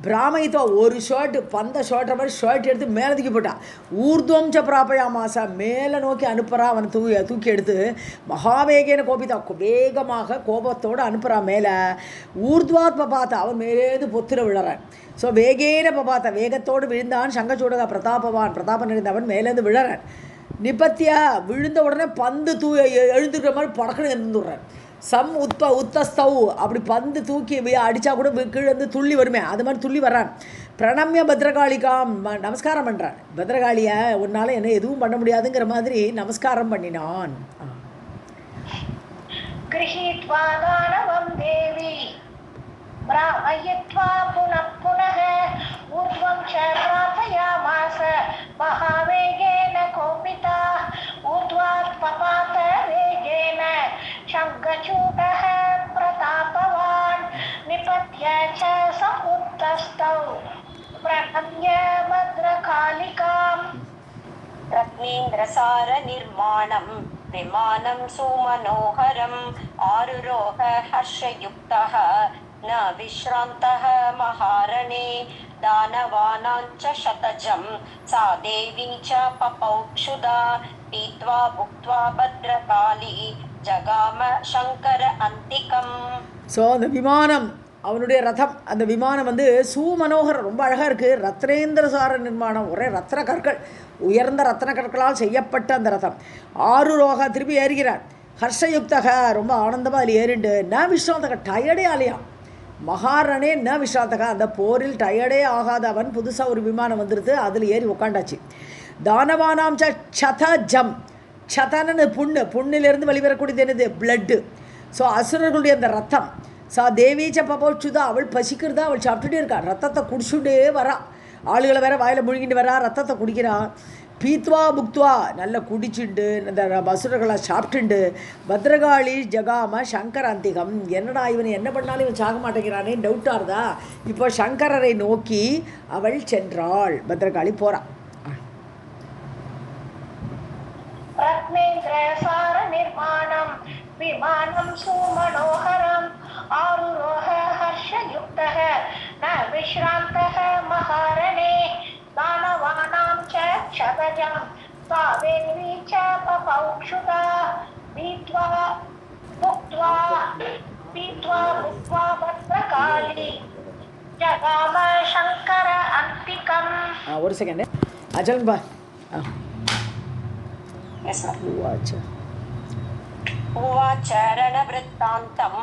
பிராமயித்தோ ஒரு ஷர்ட்டு பந்த ஷர்ட்டை மாதிரி ஷர்ட் எடுத்து மேலே தூக்கி போட்டான். ஊர்துவம்ச பிராபயா மாசா மேலே நோக்கி அனுப்புகிறான். அவனை தூக்கி எடுத்து மகாவேகேன கோபித்தா வேகமாக கோபத்தோடு அனுப்புகிறான் மேலே. ஊர்துவாத் பபாத்தா அவன் மேலேருந்து பொத்திர விழறான். ஸோ வேகேன பபாத்தா வேகத்தோடு விழுந்தான். சங்கச்சூடகா பிரதாபம் நிறைந்தவன் மேலேருந்து விழறான். நிபத்தியா விழுந்த உடனே பந்து எழுந்துக்கிற மாதிரி படக்குன்னு எழுந்துடுறான். உத்தஸ்தவ் அப்படி பந்து தூக்கி அடித்தா கூட கீழே வந்து துள்ளி வருமே அது மாதிரி துள்ளி வர்றான். பிரணம்ய பத்ரகாளிகாம் நமஸ்காரம் பண்ணுறான். பத்ரகாளியை உன்னால் என்ன எதுவும் பண்ண முடியாதுங்கிற மாதிரி நமஸ்காரம் பண்ணினான். ब्राह्मयित्वा पुनः पुनः ऊर्ध्वं च प्रापयामास महावेगेन कोपिता ऊर्ध्वात् पपात वेगेन शङ्खचूडः प्रतापवान् निपत्य च समुत्तस्थौ प्रणम्य भद्रकालिकाम् रत्नेन्द्रसार निर्माणं विमानं सुमनोहरम् आरुरोह हर्षयुक्तः न विश्रान्तः महारणे दानवानां च शतजं सा देवी च पपौक्षुधा पीत्वा भुक्त्वा भद्रकाली जगाम शङ्कर अन्तिकम्. ஸோ அந்த விமானம் அவனுடைய ரதம் அந்த விமானம் வந்து சுமனோகரம் ரொம்ப அழகாக இருக்குது. ரத்னேந்திரசார நிர்மாணம் ஒரே ரத்ன கற்கள் உயர்ந்த ரத்ன கற்களால் செய்யப்பட்ட அந்த ரதம். ஆருரோகா திருப்பி ஏறுகிறார். ஹர்ஷயுக்தக ரொம்ப ஆனந்தமாக அதில் ஏறிண்டு ந விஸ்ராந்தக டயர்டே ஆலையாம். மகாரணே ந விஸ்ராந்தக அந்த போரில் டயர்டே ஆகாத அவன் புதுசாக ஒரு விமானம் வந்துடுது அதில் ஏறி உட்காண்டாச்சு. தானவானாம் சதஜம் சதனு புண்ணிலிருந்து வெளிவரக்கூடியது என்னது பிளட்டு. ஸோ அசுரர்களுடைய அந்த ரத்தம் சா தேவீச்ச பபோச்சுதா அவள் பசிக்கிறதா அவள் சாப்பிட்டுட்டே இருக்கா. ரத்தத்தை குடிச்சுட்டே வரா. ஆளுகளை வேற வாயில் முழுங்கிட்டு வரா ரத்தத்தை குடிக்கிறான். பீத்வா புக்துவா நல்லா குடிச்சுண்டு இந்த அசுரர்களை சாப்பிட்டுண்டு பத்ரகாளி ஜகாம சங்கராந்திகம் என்னடா இவன் என்ன பண்ணாலும் இவன் சாக மாட்டேங்கிறானே டவுட்டாக இருந்தா. இப்போ சங்கரரை நோக்கி அவள் சென்றாள். பத்ரகாளி போகிறான். रत्नेन्द्रसार निर्माणं विमानं सुमनोहरम् आरुरोह हर्षयुक्तः न विश्रान्तः महारणे दानवानां च क्षतजं सा देवी च पपौक्षुधा पीत्वा भुक्त्वा भद्रकाली जगाम शङ्कर अन्तिकम्. ஒரு செகண்ட் அச்சல் பா. उवाच रणवृत्तान्तं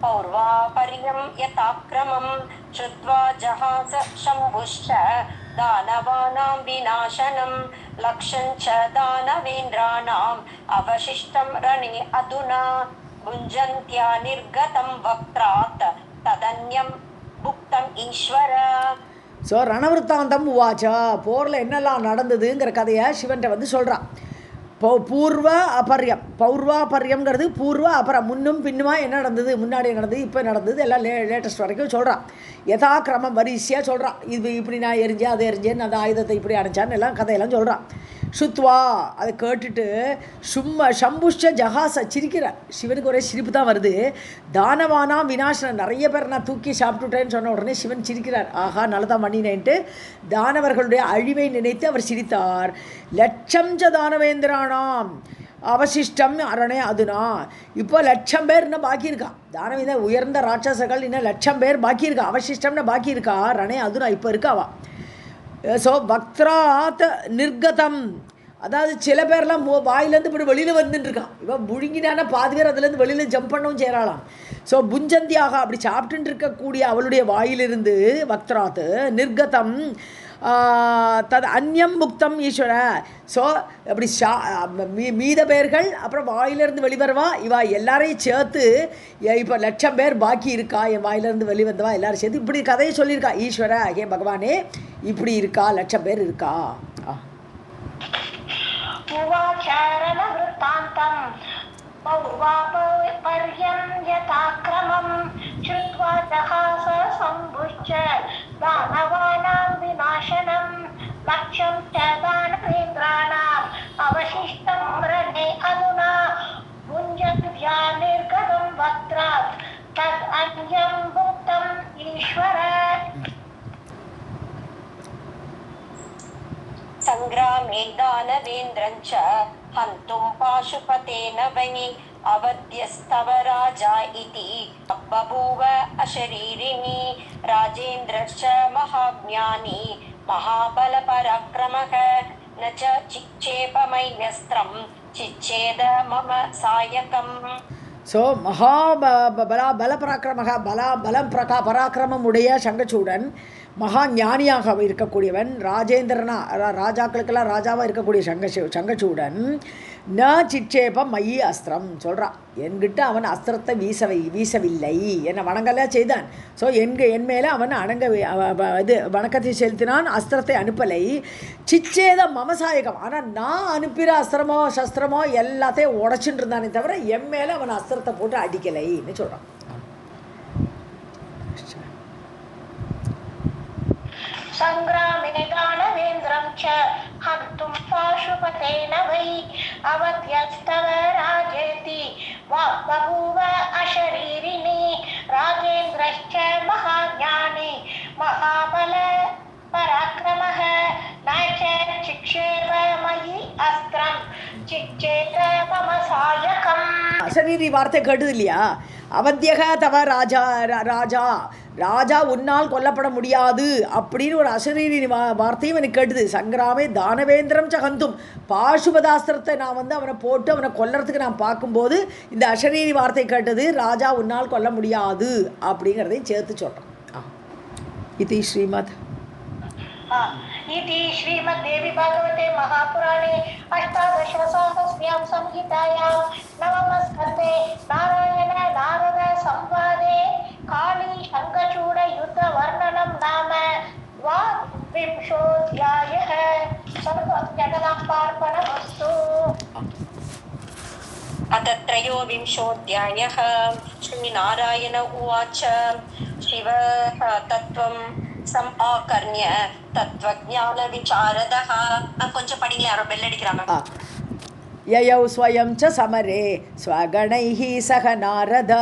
पौर्वापर्यं यथाक्रमं श्रुत्वा जहास शम्भुश्च दानवानां विनाशनं लक्ष्यं च दानवेन्द्राणाम् अवशिष्टं रणे अधुना भुञ्जन्त्या निर्गतं वक्त्रात् तदन्यं भुक्तम् ईश्वर. ஸோ ரணவருத்தாந்தம் உவாச்சா போரில் என்னெல்லாம் நடந்ததுங்கிற கதையை சிவன்கிட்ட வந்து சொல்கிறான். பூர்வ அபர்யம் பௌர்வாபர்யம்ங்கிறது பூர்வ அபரம் முன்னும் பின்னுமா என்ன நடந்தது முன்னாடி நடந்தது இப்போ நடந்தது எல்லாம் லேட்டஸ்ட் வரைக்கும் சொல்கிறான். யதா கிரமம் வரிசையாக சொல்கிறான். இது இப்படி நான் எரிஞ்சேன் அதை எரிஞ்சேன் அந்த ஆயுதத்தை இப்படி அணைச்சான்னு எல்லாம் கதையெல்லாம் சொல்கிறான். சுத்வா அதை கேட்டுட்டு சம்புஷ்ட ஜஹாச சிரிக்கிறார். சிவனுக்கு ஒரே சிரிப்பு தான் வருது. தானவானாம் விநாசனம் நிறைய பேர் நான் தூக்கி சாப்பிட்டுட்டேன்னு சொன்ன உடனே சிவன் சிரிக்கிறார். ஆஹா நல்லதான் பண்ணினேன்ட்டு தானவர்களுடைய அழிவை நினைத்து அவர் சிரித்தார். லட்சம் ச தானவேந்திரானாம் அவசிஷ்டம் அரணே அதுனா இப்போ 1,00,000 பேர் இன்னும் பாக்கி இருக்கா. தானவேந்த உயர்ந்த ராட்சசர்கள் இன்னும் 1,00,000 பேர் பாக்கி இருக்கா. அவசிஷ்டம்னு பாக்கி இருக்கா ரணே அதுனா இப்போ இருக்காவா. ஸோ வக்திராத் நிர்கதம் அதாவது சில பேர்லாம் வாயிலேருந்து இப்படி வெளியில் வந்துட்டுருக்கான். இவன் முழுங்கினான பாதி பேர் அதுலேருந்து வெளியில் ஜம்ப் பண்ணவும் சேராளாம். ஸோ புஞ்சந்தியாக அப்படி சாப்பிட்டு இருக்கக்கூடிய அவளுடைய வாயிலிருந்து வக்திராத் நிர்கதம் தது அந்நியம் முக்தம் ஈஸ்வர. ஸோ அப்படி மீத பேர்கள் அப்புறம் வாயிலிருந்து வெளிவருவா. இவா எல்லாரையும் சேர்த்து இப்போ 1,00,000 பேர் பாக்கி இருக்கா என் வாயிலிருந்து வெளிவந்தவா எல்லாரும் சேர்த்து இப்படி கதையை சொல்லியிருக்கா ஈஸ்வர. ஹே பகவானே இப்படி இருக்கா 1,00,000 பேர் இருக்கா. पौर्वापर्यं यथाक्रमं श्रुत्वा जहास सम्भुश्च दानवानां विनाशनं लक्ष्यं च दानवेन्द्राणाम् अवशिष्टं रणे अधुना भुञ्जन्त्या निर्गतं वक्त्रात् तद् अन्यं भुक्तम् ईश्वर. सङ्ग्रामे दानवेन्द्रं च हन्तुं पाशुपतेन वै अवध्यस्तव राजा इति बभूव अशरीरिणी राजेन्द्रश्च महाज्ञानी महाबलपराक्रमः न च चिक्षेपमैन्यस्त्रं चिच्छेद मम सायकम्. ஸோ பராக்கிரமம் உடைய சங்கச்சூடன் மகா ஞானியாக இருக்கக்கூடியவன், ராஜேந்திரனா ராஜாக்களுக்கெல்லாம் ராஜாவாக இருக்கக்கூடிய சங்கச்சூடன் ந சிட்சேபம் மையி அஸ்திரம் சொல்கிறான். என்கிட்ட அவன் அஸ்திரத்தை வீசவில்லை, என்னை வணங்கல செய்தான். ஸோ என் மேலே அவன் வணக்கத்தை செலுத்தினான், அஸ்திரத்தை அனுப்பலை. சிச்சேத மமசாயகம், ஆனால் நான் அனுப்பிற அஸ்திரமோ சஸ்திரமோ எல்லாத்தையும் உடச்சுட்டு இருந்தானே தவிர என் மேலே அவன் அஸ்திரத்தை போட்டு அடிக்கலைன்னு சொல்கிறான். संग्रामे दानवेन्द्रं च हन्तुं पाशुपतेन वै अवध्यस्तव राजेति बभूव अशरीरिणी राजेन्द्रश्च महाज्ञानी महाबल पराक्रमः न च चिक्षेप मयि अस्त्रं चिक्षेत मम सायकम्. அசரீரி வார்த்தை கேட்டது இல்லையா? அவத்தியக தவ ராஜா ராஜா ராஜா உன்னால் கொல்லப்பட முடியாது அப்படின்னு ஒரு அசரீரி வார்த்தையும் எனக்கு கேட்டுது. சங்கிராமே தானவேந்திரம் சகந்தும், பாசுபதாஸ்திரத்தை நான் அவனை போட்டு அவனை கொல்லறதுக்கு நான் பார்க்கும்போது இந்த அசரீரி வார்த்தை கேட்டது. ராஜா உன்னால் கொல்ல முடியாது அப்படிங்கிறதையும் சேர்த்து சொல்கிறேன். இது ஸ்ரீமத் इति श्रीमद्देवी भागवते महापुराणे अष्टादशसाहस्र्यां संहितायां नवमस्कन्धे नारायण नारद संवादे काली शङ्खचूड युद्ध वर्णनं नाम द्वाविंशोऽध्यायः. सर्वजगदार्पणमस्तु. अथ त्रयोविंशोऽध्यायः. श्रीनारायण उवाच शिवः तत्त्वं समाकर्ण्य तत्त्वज्ञान विचारदः. கொஞ்சம் படிங்களே, யாரோ பெல் அடிக்கிறாங்க. ययौ स्वयं च समरे स्वगणैः सह नारद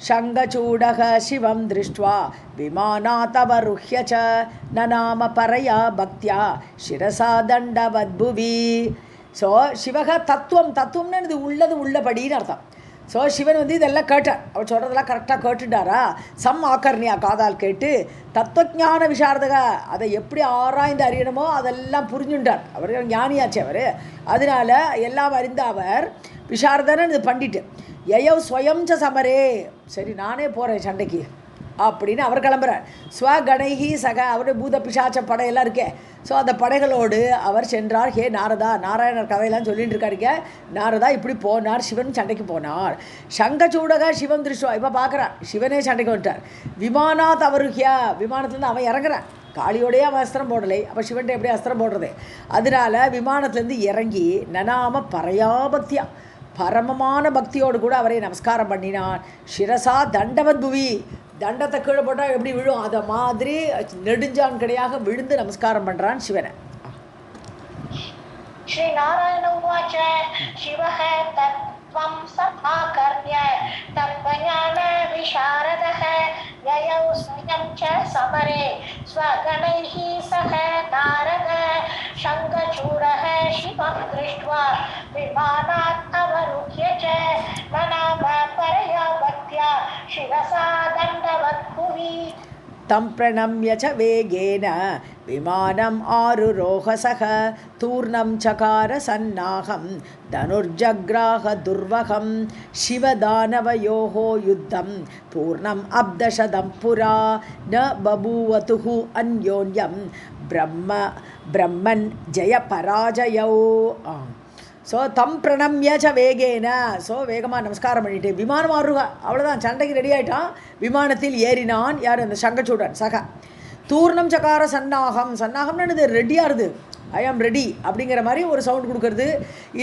शङ्खचूडः शिवं दृष्ट्वा विमानातवरुह्य च ननाम परया भक्त्या शिरसा दण्डवद्भुवि. ஸோ சிவக தத்துவம்னு இது உள்ளபடின்னு அர்த்தம். ஸோ சிவன் இதெல்லாம் கேட்டார், அவர் சொல்கிறதெல்லாம் கரெக்டாக கேட்டுட்டாரா? சம் ஆக்கர்ணியா, காதால் கேட்டு தத்துவஞான விசாரதக, அதை எப்படி ஆராய்ந்து அறியணுமோ அதெல்லாம் புரிஞ்சுட்டார். அவர் ஞானியாச்சு அவர். அதனால எல்லாம் அறிந்த அவர் விசாரதன்னு இது பண்ணிட்டு யயவ் ஸ்வயம்ச சமரே, சரி நானே போகிறேன் சண்டைக்கு அப்படின்னு அவர் கிளம்புறார். ஸ்வகணைஹி சக, அவருடைய பூத பிசாச்ச படையெல்லாம் இருக்கே, ஸோ அந்த படைகளோடு அவர் சென்றார். ஹே நாரதா, நாராயணர் கதையெல்லாம் சொல்லிட்டு இருக்காருங்க. நாரதா இப்படி போனார், சிவன் சண்டைக்கு போனார். சங்கச்சூடக சிவன் திருஷ்டுவா, இப்போ பார்க்குறான் சிவனே சண்டைக்கு வந்துட்டார். விமானாத் அவருஹ்யா, விமானத்துலேருந்து அவன் இறங்குறான். காளியோடையே அவன் அஸ்திரம் போடலை, அப்போ சிவன்ட்ட எப்படி அஸ்திரம் போடுறது? அதனால விமானத்துலேருந்து இறங்கி நனாம பரயாபத்தியா, பரமமான பக்தியோடு கூட அவரை நமஸ்காரம் பண்ணினான். சிரசா தண்டவத் புவி, தண்டத்தை கீழே போட்டால் எப்படி விழும் அதை மாதிரி நெடுஞ்சான் கிடையாக விழுந்து நமஸ்காரம் பண்ணுறான் சிவனை. ஸ்ரீ நாராயண உவாச்ச சிவஹ தத்வம் சமாகர்ண்ய தத்வஞான விசாரதः யயௌ ஸ்வயம் ச சமரே ஸ்வகணைः சக நாரத शङ्खचूडः शिवं दृष्ट्वा विमानात् अवरुह्य च ननाम परया भक्त्या शिरसा दण्डवद्भुवि. तं प्रणम्य च वेगेन विमानम् आरुरोहसः तूर्णं चकार सन्नाहं धनुर्जग्राह दुर्वहं शिवदानवयोः युद्धं पूर्णम् अब्दशदं पुरा न बभूवतुः अन्योन्यं ब्रह्मन् जयपराजयौ. ஸோ தம் பிரணம்யச்ச வேகேன, ஸோ வேகமாக நமஸ்காரம் பண்ணிட்டு விமானம் ஆறுக, அவ்வளோதான் சண்டைக்கு ரெடி ஆகிட்டான். விமானத்தில் ஏறினான் யார்? அந்த சங்கச்சூடன் சக. தூர்ணம் சகார சன்னாகம், சன்னாகம்னு இது ரெடியாகுது, ஐ ஆம் ரெடி அப்படிங்கிற மாதிரி ஒரு சவுண்ட் கொடுக்கறது,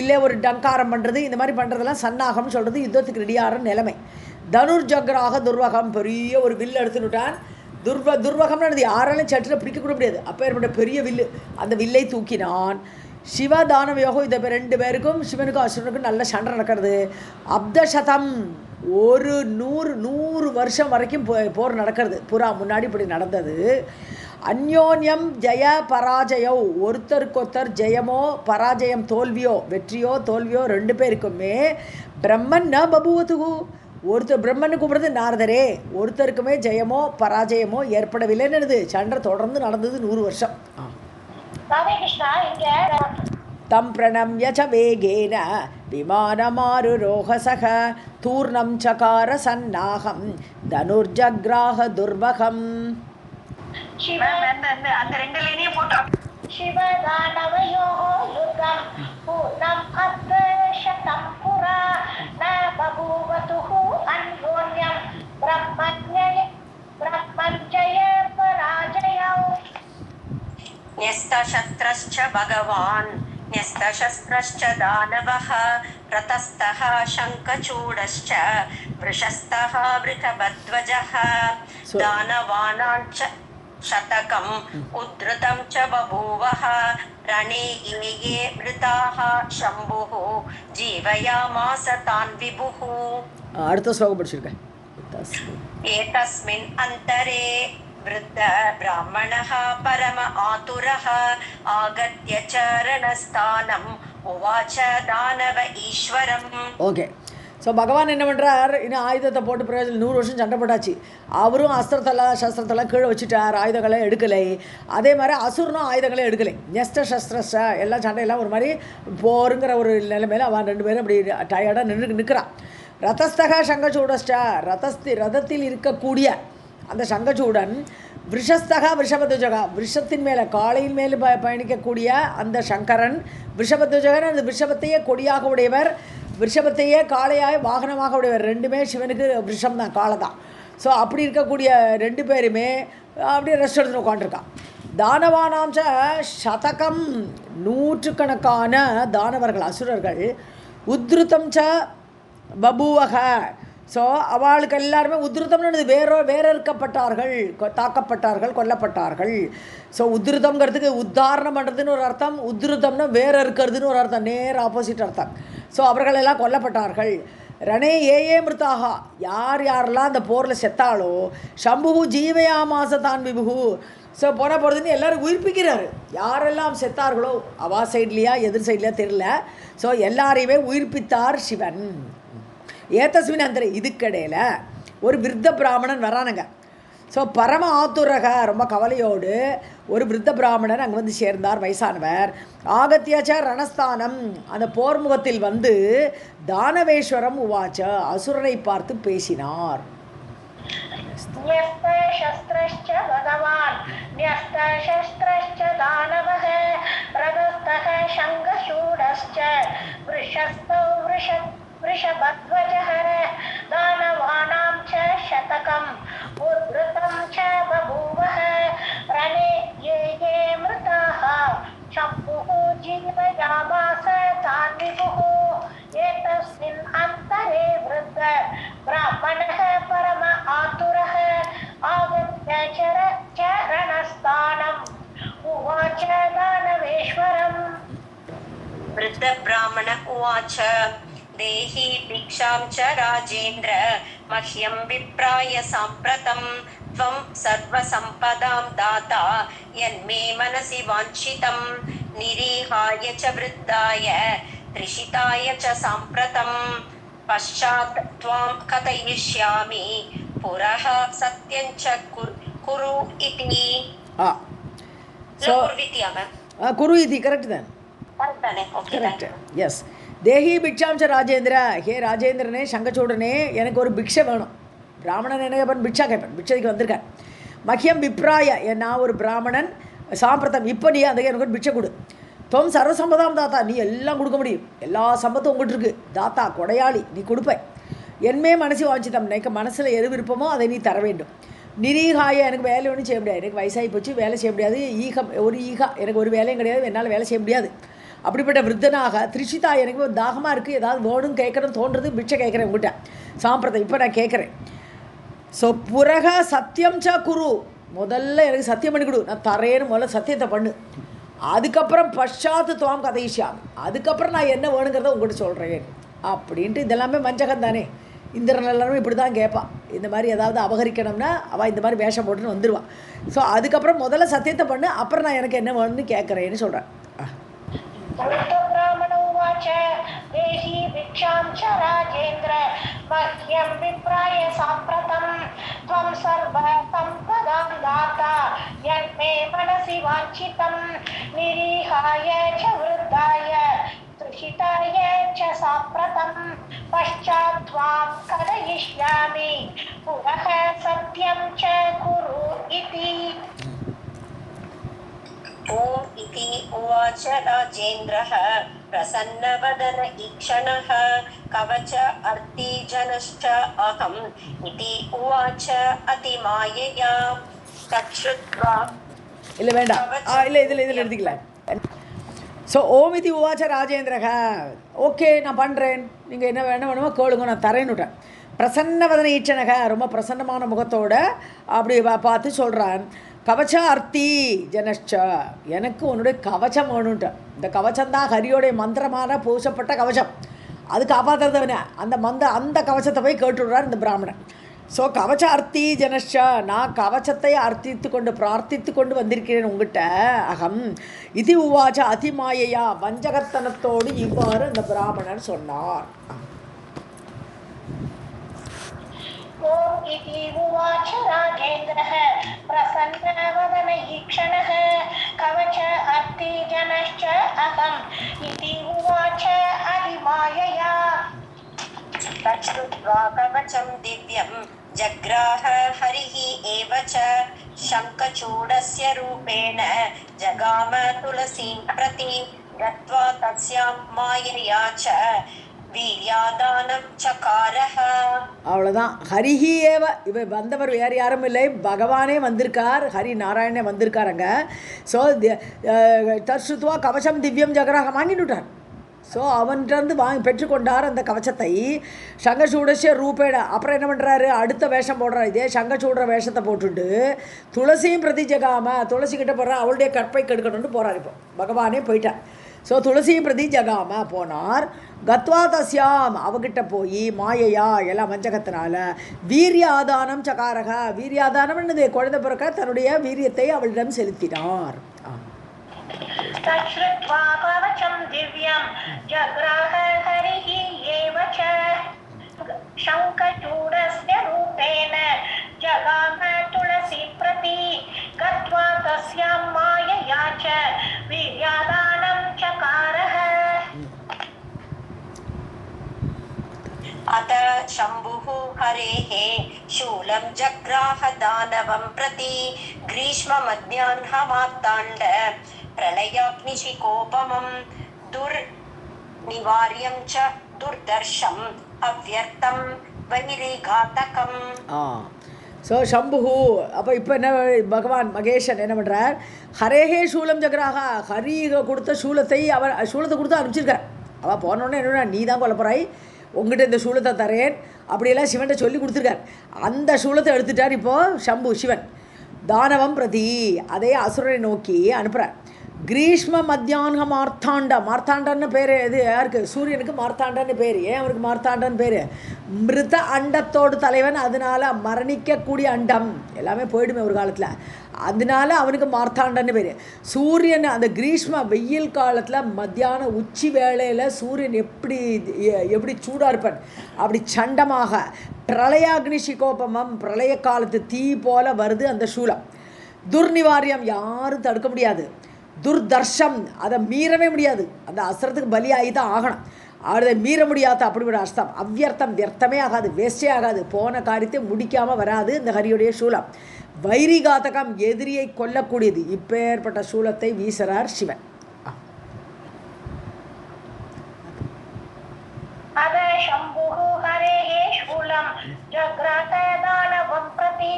இல்லை ஒரு டங்காரம் பண்ணுறது, இந்த மாதிரி பண்ணுறதெல்லாம் சன்னாகம்னு சொல்கிறது யுத்தத்துக்கு ரெடியாகிற நிலைமை. தனுர் ஜக்ராக துர்வகம், பெரிய ஒரு வில் எடுத்துட்டான். துர்வகம்னு யாராலும் சட்டில் பிடிக்கக்கூட முடியாது, அப்போ ஏற்பட்ட பெரிய வில்லு, அந்த வில்லை தூக்கினான். சிவதானவயோகம், இதை ரெண்டு பேருக்கும் சிவனுக்கும் அசுரனுக்கும் நல்ல சண்டை நடக்கிறது. அப்தசதம், ஒரு 100 வருஷம் வரைக்கும் போர் நடக்கிறது. புறா முன்னாடி இப்படி நடந்தது. அந்யோன்யம் ஜெய பராஜயோ, ஒருத்தருக்கொருத்தர் ஜெயமோ பராஜயம் தோல்வியோ வெற்றியோ தோல்வியோ ரெண்டு பேருக்குமே பிரம்மன் ந பபுவதுகு, ஒருத்தர் பிரம்மன்னு கூப்பிடுறது நாரதரே, ஒருத்தருக்குமே ஜெயமோ பராஜயமோ ஏற்படவில்லைன்னு சண்டை தொடர்ந்து நடந்தது 100 வருஷம். ராதே கிருஷ்ணா, இங்க தம் பிரணம்ய ச வேகேன விமானமாருரோஹசக தூர்ணம் சகார சன்னாகம் தனுர்ஜக்ராஹ துர்பகம். அந்த ரெண்டு லைனையும் போட்டோம். शिवदानवयोः युद्धं पूर्णम् अत्र शतं पुरा न बभूवतुः अन्योन्यं ब्रह्मजय पराजयौ. न्यस्तशस्त्रश्च भगवान् न्यस्तशस्त्रश्च दानवः रतस्तः शङ्खचूडश्च वृषस्तः वृषभध्वजः दानवानाञ्च शतकम् उद्धृतं च बभूवः रणे ये मृताः शम्भुः जीवयामास तान् विभुः. அடுத்த ஸ்லோகம் படிச்சிருக்கேன். एतस्मिन् अन्तरे वृद्ध ब्राह्मणः परम आतुरः आगत्य चरणस्थानम् उवाच दानव ईश्वरम्. ஓகே, ஸோ பகவான் என்ன பண்ணுறார், இன்னும் ஆயுதத்தை போட்டு பிரயோஜனம் 100 வருஷம் சண்டை போட்டாச்சு. அவரும் அஸ்திரத்தெல்லாம் சஸ்திரத்தெல்லாம் கீழே வச்சுட்டார், ஆயுதங்களை எடுக்கலை. அதே மாதிரி அசுரனும் ஆயுதங்களை எடுக்கலை. நெஸ்ட சஸ்திரஸ்ட எல்லாம் சண்டையெல்லாம் ஒரு மாதிரி போருங்கிற ஒரு நிலைமையில் அவன் 2 பேரும் அப்படி டயர்டாக நிற்கிறான். ரதஸ்தக சங்கச்சூடஸ்ட, ரதத்தில் இருக்கக்கூடிய அந்த சங்கச்சூடன், விஷஸ்தக விஷபத்வஜகா, விஷத்தின் மேலே காளையின் மேலே பயணிக்கக்கூடிய அந்த சங்கரன், விஷபத்வஜகன் அந்த விஷபத்தையே கொடியாக உடையவர், விஷபத்தையே காளையாக வாகனமாக உடையவர். ரெண்டுமே சிவனுக்கு விஷம் தான், காளை தான். ஸோ அப்படி இருக்கக்கூடிய 2 பேருமே அப்படியே ரெஸ்ட் எடுத்துன்னு உட்காந்துருக்கான். தானவானாம்ச சதகம், நூற்றுக்கணக்கான தானவர்கள் அசுரர்கள், உத்ருதம் ச பபூவக, ஸோ அவளுக்கு எல்லாருமே உத்ருதம்னு வேற இருக்கப்பட்டார்கள், தாக்கப்பட்டார்கள், கொல்லப்பட்டார்கள். ஸோ உத்ருதம்ங்கிறதுக்கு உத்தாரணம் பண்ணுறதுன்னு ஒரு அர்த்தம், உத்ருதம்னா வேற இருக்கிறதுன்னு ஒரு அர்த்தம், நேர் ஆப்போசிட் அர்த்தம். ஸோ அவர்கள் எல்லாம் கொல்லப்பட்டார்கள். ரணே ஏ மிருதாக, யாரெல்லாம் அந்த போரில் செத்தாலோ, சம்புகு ஜீவயாமாச தான் விபுகு, ஸோ போகிறதுன்னு எல்லோரும் உயிர்ப்பிக்கிறாரு. யாரெல்லாம் செத்தார்களோ அவா சைட்லையா எதிர் சைட்லையா தெரியல, ஸோ எல்லாரையுமே உயிர்ப்பித்தார் சிவன். ஏதஸ்மின் அந்த இதுக்கடையில் ஒரு விருத்த பிராமணன் வரானுங்க. ஸோ பரம ஆத்துரக, ரொம்ப கவலையோடு ஒரு விருத்த பிராமணன் அங்கே வந்து சேர்ந்தார், வயசானவர். ஆகத்தியாச்ச ரணஸ்தானம், அந்த போர்முகத்தில் வந்து தானவேஸ்வரம் உவாச்ச, அசுரரை பார்த்து பேசினார். न्यस्तशस्त्रश्च भगवान् न्यस्तशस्त्रश्च दानवः रथस्थः शङ्खचूडश्च वृषस्थो वृषभध्वजः दानवानां च शतकम् उद्धृतं च बभूवः रणे ये मृताः शम्भुः जीवयामास तान् विभुः. एतस्मिन् अन्तरे वृद्ध ब्राह्मणः परम आतुरः आगत्य चरणस्थानम् उवाच दानवेश्वरम्. वृद्ध ब्राह्मण उवाच देहि भिक्षां च राजेन्द्र मह्यं विप्राय साम्प्रतं त्वं सर्वसम्पदां दाता यन्मे मनसि वाञ्छितं निरीहाय च वृद्धाय त्रिषिताय च साम्प्रतं पश्चात् त्वां कथयिष्यामि पुरः सत्यं च कुरु इति. குரு இது கரெக்ட் தான், கரெக்ட், எஸ். தேஹி பிக்ஷாம்ச ராஜேந்திர, ஹே ராஜேந்திரனே சங்கச்சூடனே, எனக்கு ஒரு பிக்ஷை வேணும். பிராமணன் என்ன கேட்பேன், பிக்ஷா கேட்பேன், பிக்ஷைக்கு வந்திருக்கேன். மஹ்யம் விப்ராய, நான் ஒரு பிராமணன், சாம்பிரதம், இப்போ நீ அந்த எனக்கு ஒரு பிக்ஷை கொடு. தொம் சர்வசம்பதாம் தாத்தா, நீ எல்லாம் கொடுக்க முடியும், எல்லா சம்பத்தும் உங்கள்கிட்ட இருக்குது, தாத்தா கொடையாளி, நீ கொடுப்பேன். என்மே மனசு வாஞ்சித்தம், எனக்கு மனசில் எது விருப்பமோ அதை நீ தர வேண்டும். நிரீகாய, எனக்கு வேலை ஒன்றும் செய்ய முடியாது, எனக்கு வயசாகி போச்சு, வேலை செய்ய முடியாது. ஈகம், ஒரு ஈகா, எனக்கு ஒரு வேலையும் கிடையாது, என்னால் வேலை செய்ய முடியாது. அப்படிப்பட்ட விருத்தனாக திரிஷிதா, எனக்கு தாகமாக இருக்குது, ஏதாவது வேணும் கேட்குறேன்னு தோன்றது, பிட்சை கேட்குறேன் உங்கள்கிட்ட சாம்பிரதம், இப்போ நான் கேட்குறேன். ஸோ புரக சத்தியம் ச குரு, முதல்ல எனக்கு சத்தியம் பண்ணி கொடு, நான் தரேன்னு முதல்ல சத்தியத்தை பண்ணு. அதுக்கப்புறம் பஷாத்து துவாம் கதைஷாமி, அதுக்கப்புறம் நான் என்ன வேணுங்கிறத உங்கள்கிட்ட சொல்கிறேன் அப்படின்ட்டு. இதெல்லாமே வஞ்சகம் தானே, இந்திரன் எல்லாருமே இப்படி தான் கேட்பான். இந்த மாதிரி ஏதாவது அபகரிக்கணும்னா அவள் இந்த மாதிரி வேஷம் போட்டுன்னு வந்துடுவான். ஸோ அதுக்கப்புறம் முதல்ல சத்தியத்தை பண்ணு, அப்புறம் நான் எனக்கு என்ன வேணும்னு கேட்குறேன்னு சொல்கிறேன். देहि भिक्षां च राजेन्द्र मह्यं विप्राय साम्प्रतं त्वं सर्वसम्पदां दाता यन्मे मनसि वाञ्छितं निरीहाय च वृद्धाय तृषिताय च साम्प्रतं पश्चात् त्वां कथयिष्यामि पुनः सत्यं च कुरु इति. ॐ इति उवाच राजेन्द्रः प्रसन्नवदन ईक्षणः कवच अर्ति जनश्च अहम् इति उवाच अतिमायया तच्छ्रुत्वा இல்லை வேண்டாம், இல்லை இதில் எடுத்துக்கலாம். ஸோ ஓமிதி உவாச்ச ராஜேந்திரக, ஓகே நான் பண்ணுறேன், நீங்கள் என்ன வேணுமோ கேளுங்க நான் தரேன்னு விட்டேன். பிரசன்னவதன ஈச்சனக, ரொம்ப பிரசன்னமான முகத்தோட அப்படி பார்த்து சொல்கிறான். கவச்ச அர்த்தி ஜனஷ்ச, எனக்கு உன்னுடைய கவச்சம் வேணுன்ட்டு. இந்த கவச்சம்தான் ஹரியோடைய மந்திரமான பூசப்பட்ட கவச்சம், அது காப்பாற்றுறதுவன அந்த கவச்சத்தை போய் கேட்டுடுறார் இந்த பிராமணன். ஸோ கவச்ச அர்த்தி ஜனஷ்ச, நான் கவச்சத்தை அர்த்தித்து கொண்டு பிரார்த்தித்து கொண்டு வந்திருக்கிறேன் உங்ககிட்ட. அகம் இது உவாச்ச அதிமாயையா, வஞ்சகத்தனத்தோடு இவ்வாறு அந்த பிராமணன் சொன்னார். ॐ इति उवाच राजेन्द्रः प्रसन्नवदन ईक्षणः कवच अर्ति जनश्च अहम् इति उवाच अधिमायया. तच्छ्रुत्वा कवचं दिव्यं जग्राह हरिः एव च शङ्खचूडस्य रूपेण जगाम तुलसीं प्रति गत्वा तस्यां मायया च வீரியாதானம் சகாரஹ. அவ்வளோதான். ஹரிஹி ஏவ, இவ வந்தவர் வேறு யாரும் இல்லை, பகவானே வந்திருக்கார், ஹரி நாராயணே வந்திருக்காருங்க. ஸோ தர்ஷுத்வா கவசம் திவ்யம் ஜகராக வாங்கிட்டுட்டார். ஸோ அவன்கிட்டருந்து பெற்றுக்கொண்டார் அந்த கவச்சத்தை. சங்கச்சூடசிய ரூபேட. அப்புறம் என்ன பண்ணுறாரு, அடுத்த வேஷம் போடுறார். இதே சங்கச்சூடுற வேஷத்தை போட்டுட்டு துளசியும் பிரதி ஜகாம, துளசிக்கிட்ட போடுற அவளுடைய கற்பை கெடுக்கணும்னு போகிறார். இப்போ பகவானே போயிட்டார். ஸோ துளசியும் பிரதி ஜகாம போனார். கத்வா தஸ்யாம், அவகிட்ட போய் மாயையா எல்லாம் வஞ்சகத்தினால வீரியாதானம் சகாரக, வீரியாதானம் என்னது, குழந்தை பிறக்க தன்னுடைய வீரியத்தை அவளிடம் செலுத்தினார். तच्छ्रुत्वा कवचं दिव्यं जग्राह हरिः एव च शङ्खचूडस्य रूपेण जगाम तुलसी प्रति गत्वा तस्यां मायया च वीर्यादानं चकारः. अत शम्भुः हरेः शूलं जग्राह दानवं प्रति ग्रीष्ममध्याह्नमार्ताण्ड प्रलयाग्निशिकोपमं दुर्निवार्यं च दुर्दर्शम् अव्यर्थं वैरिघातकम्. ஸோ சம்புகு, அப்போ இப்போ என்ன பகவான் மகேஷன் என்ன பண்ணுறார், ஹரேஹே சூலம் ஜக்ராக, ஹரி கொடுத்த சூலத்தை சூலத்தை கொடுத்து அனுப்பிச்சிருக்கார். அவள் போனோடனே என்னன்னா, நீ தான் கொல்ல போகிறாய், உங்ககிட்ட இந்த சூலத்தை தரேன் அப்படியெல்லாம் சிவன்கிட்ட சொல்லி கொடுத்துருக்கார். அந்த சூலத்தை எடுத்துட்டார் இப்போது சம்பு சிவன். தானவம் பிரதி, அதே அசுரனை நோக்கி அனுப்புகிறார். கிரீஷ்ம மத்தியான்க மார்த்தாண்டா, மார்த்தாண்டன்னு பேர் இது யாருக்கு, சூரியனுக்கு மார்த்தாண்டன்னு பேர். ஏன் அவருக்கு மார்த்தாண்டன்னு பேர், மிருத அண்டத்தோடு தலைவன், அதனால் மரணிக்கக்கூடிய அண்டம் எல்லாமே போயிடுமே ஒரு காலத்தில், அதனால அவனுக்கு மார்த்தாண்டன்னு பேர். சூரியன் அந்த கிரீஷ்ம வெயில் காலத்தில் மத்தியான உச்சி வேளையில் சூரியன் எப்படி சூடாக இருப்பன், அப்படி சண்டமாக பிரளயாக்னி சிகோபமம், பிரளய காலத்து தீ போல வருது அந்த சூலம். துர்நிவாரியம், யாரும் தடுக்க முடியாது. துர்தர்ஷம், அதை மீறவே முடியாது, அந்த அஸ்திரத்துக்கு பலியாகி தான் ஆகணும், அதை மீற முடியாத அப்படிப்பட்ட அஸ்தம். அவ்வியர்த்தம், வியர்த்தமே ஆகாது, வேஸ்டே ஆகாது, போன காரியத்தை முடிக்காமல் வராது இந்த ஹரியுடைய சூலம். வைரிகாதகம், எதிரியை கொல்லக்கூடியது. இப்பேற்பட்ட சூலத்தை வீசுறார் சிவன். अद शम्भुः हरेः शूलं जग्राह दानवं प्रति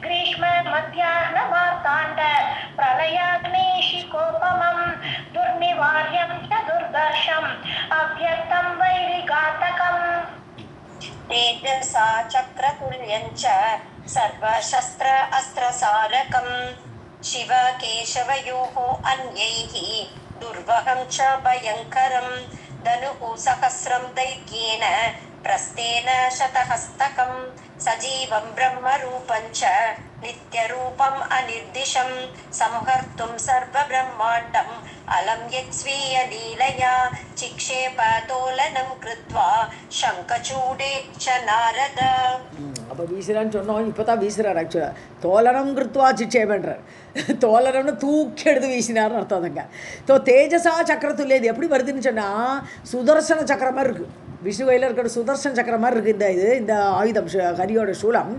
ग्रीष्म मध्याह्नमार्ताण्ड प्रलयाग्निशिकोपमं दुर्निवार्यं च दुर्दर्शम् अव्यक्तं वैरिघातकम्. तेजसा चक्रतुल्यं च सर्वशस्त्र अस्त्रसारकं शिव केशवयोः अन्यैः दुर्वहं च भयङ्करं धनुः सहस्रं दैत्येन प्रस्थेन शतहस्तकं सजीवं ब्रह्मरूपं च नित्यरूपम् अनिर्दिशं संहर्तुं सर्वब्रह्माण्डम् अलं यत्स्वीयलीलया चिक्षेपतोलनं कृत्वा शङ्खचूडे च नारद. அப்போ வீசுறான்னு சொன்னோம், இப்போ தான் வீசுகிறார். ஆக்சுவலாக தோலனம் கிருத்வா சிச்சேபன்றார். தோலனம்னு தூக்கி எடுத்து வீசினார்னு அர்த்தம் அதுங்க. தேஜசா சக்கரத்துள்ளே இது எப்படி வருதுன்னு சொன்னால் சுதர்சன சக்கரம் மாதிரி இருக்குது. விஷ்ணு கையில் இருக்கிற சுதர்சன சக்கரம் மாதிரி இருக்குது இந்த ஆயுதம் ஹரியோட சூலம்.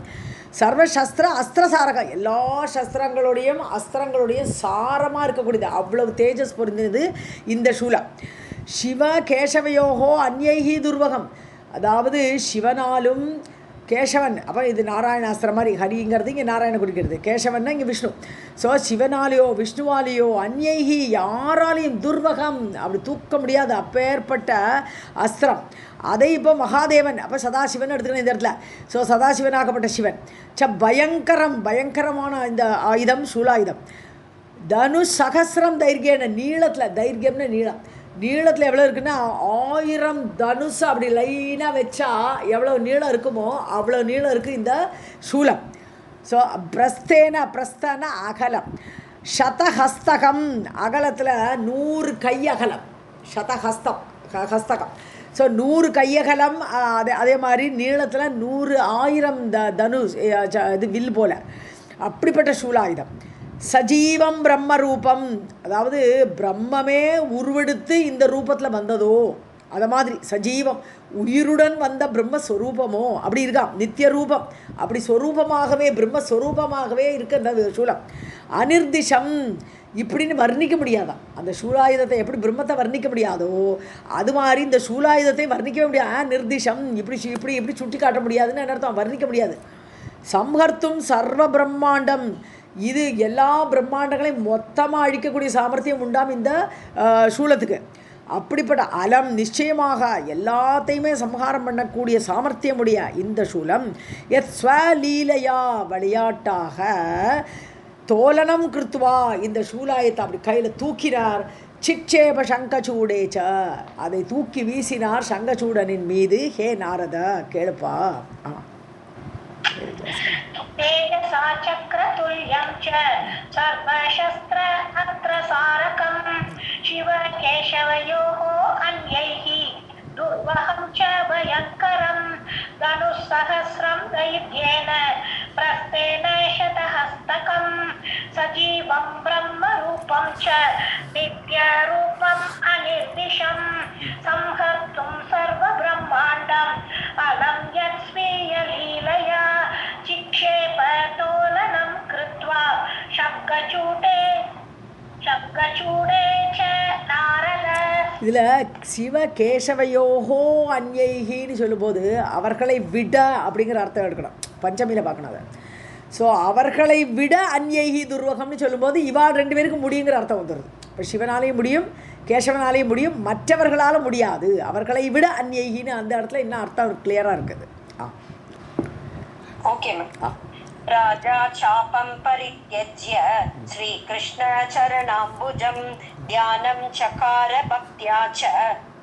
சர்வசஸ்திர அஸ்திரசாரகம், எல்லா சஸ்திரங்களுடையும் அஸ்திரங்களுடையும் சாரமாக இருக்கக்கூடியது, அவ்வளவு தேஜஸ் பொருந்தினது இந்த சூலம். சிவ கேசவயோகோ அந்யைஹி துர்வகம், அதாவது சிவனாலும் கேசவன், அப்போ இது நாராயணாஸ்திரம் மாதிரி, ஹரிங்கிறது இங்கே நாராயண குறிக்கிறது, கேசவன்னா இங்கே விஷ்ணு. ஸோ சிவனாலேயோ விஷ்ணுவாலேயோ அந்யைஹி யாராலையும் துர்வகம் அப்படி தூக்க முடியாது அப்பேற்பட்ட அஸ்திரம். அதை இப்போ மகாதேவன், அப்போ சதாசிவன் எடுத்துக்கணும் இந்த இடத்துல. ஸோ சதாசிவனாகப்பட்ட சிவன் பயங்கரமான இந்த ஆயுதம் சூலாயுதம். தனு சகசிரம் தைர்கியன, நீளத்தில், தைர்கியம்னு நீளத்தில் எவ்வளோ இருக்குன்னா 1000 தனுசு அப்படி லைனாக வச்சா எவ்வளோ நீளம் இருக்குமோ அவ்வளோ நீளம் இருக்குது இந்த சூலம். ஸோ பிரஸ்தன அகலம், சதஹஸ்தகம் அகலத்தில் 100 கை அகலம், ஹஸ்தகம். ஸோ 100 கையகலம், அதே மாதிரி நீளத்தில் 100,000 தனுஷ் இது வில் போல், அப்படிப்பட்ட சூலாயுதம். சஜீவம் பிரம்மரூபம், அதாவது பிரம்மமே உருவெடுத்து இந்த ரூபத்தில் வந்ததோ அதை மாதிரி சஜீவம், உயிருடன் வந்த பிரம்மஸ்வரூபமோ அப்படி இருக்கான், நித்திய ரூபம், அப்படி ஸ்வரூபமாகவே பிரம்மஸ்வரூபமாகவே இருக்க இந்த சூலம். அனிர்திஷம், இப்படின்னு வர்ணிக்க முடியாதான். அந்த சூலாயுதத்தை எப்படி பிரம்மத்தை வர்ணிக்க முடியாதோ அது மாதிரி இந்த சூலாயுதத்தை வர்ணிக்கவே முடியாது. நிர்திஷம், இப்படி சுட்டி காட்ட முடியாதுன்னு என்ன அர்த்தம், வர்ணிக்க முடியாது. சம்ஹர்த்தும் சர்வ பிரம்மாண்டம், இது எல்லா பிரம்மாண்டங்களையும் மொத்தமாக அழிக்கக்கூடிய சாமர்த்தியம் உண்டாம் இந்த சூலத்துக்கு. அப்படிப்பட்ட அலம், நிச்சயமாக எல்லாத்தையுமே சம்ஹாரம் பண்ணக்கூடிய சாமர்த்தியமுடைய இந்த சூலம் எத் ஸ்வலீலையா, விளையாட்டாக தோலனம் கிருத்வா, இந்த சூலாயத்தை அப்படி கையில் தூக்கினார். சிக்ஷேப சங்கச்சூடேச்ச, அதை தூக்கி வீசினார் சங்கச்சூடனின் மீது. ஹே நாரத கேளுப்பா. तेजसा चक्रतुल्यं च सर्वशस्त्र अस्त्रसारकं शिवकेशवयोः अन्यैः दुर्वहं च भयङ्करं धनुःसहस्रं दैर्घ्येन प्रस्थेन शतहस्तकं सजीवं ब्रह्मरूपं च नित्यरूपम् अनिर्दिशं संहर्तुं सर्वब्रह्माण्डम् अलं यत्स्वीयलीलया चिक्षेपतोलनं कृत्वा शङ्खचूडे च नारद. இதில் சிவ கேசவயோகோ அந்யைகின்னு சொல்லும்போது அவர்களை விட அப்படிங்கிற அர்த்தம் எடுக்கணும், பஞ்சமியில் பார்க்கணும் அதை. ஸோ அவர்களை விட அந்யைகி துர்வகம்னு சொல்லும்போது இவா 2 பேருக்கு முடியுங்கிற அர்த்தம் வந்துடுது. இப்போ சிவனாலேயும் முடியும், கேசவனாலேயும் முடியும், மற்றவர்களால் முடியாது. அவர்களை விட அந்யைகின்னு அந்த இடத்துல இன்னும் அர்த்தம் கிளியராக இருக்குது. Okay ma'am. ராஜா சாபம் பரித்யஜ்ய ஸ்ரீகிருஷ்ண சரணாம்புஜம் தியானம் சகார பக்த்யா ச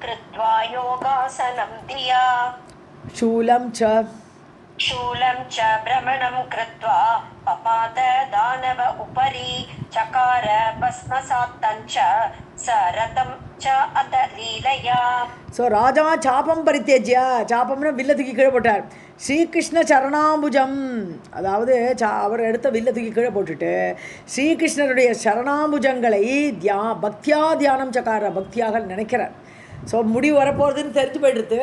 கிருத்வா யோகாசனம் தியா शूलं च भ्रमणं कृत्वा पपात दानव उपरि चकार भस्मसात्तं च सरतं च अत लीलया. ஸோ ராஜா சாபம் பரித்தேஜ்யா, சாபம்னு வில்ல தூக்கி கீழே போட்டார். ஸ்ரீகிருஷ்ண சரணாம்புஜம், அதாவது அவர் எடுத்த வில்ல தூக்கி கீழே போட்டுட்டு ஸ்ரீகிருஷ்ணருடைய சரணாம்புஜங்களை பக்தியா தியானம் சக்கார, பக்தியாக நினைக்கிறார். ஸோ முடிவு வரப்போகிறதுன்னு தெரிஞ்சு போயிடுது.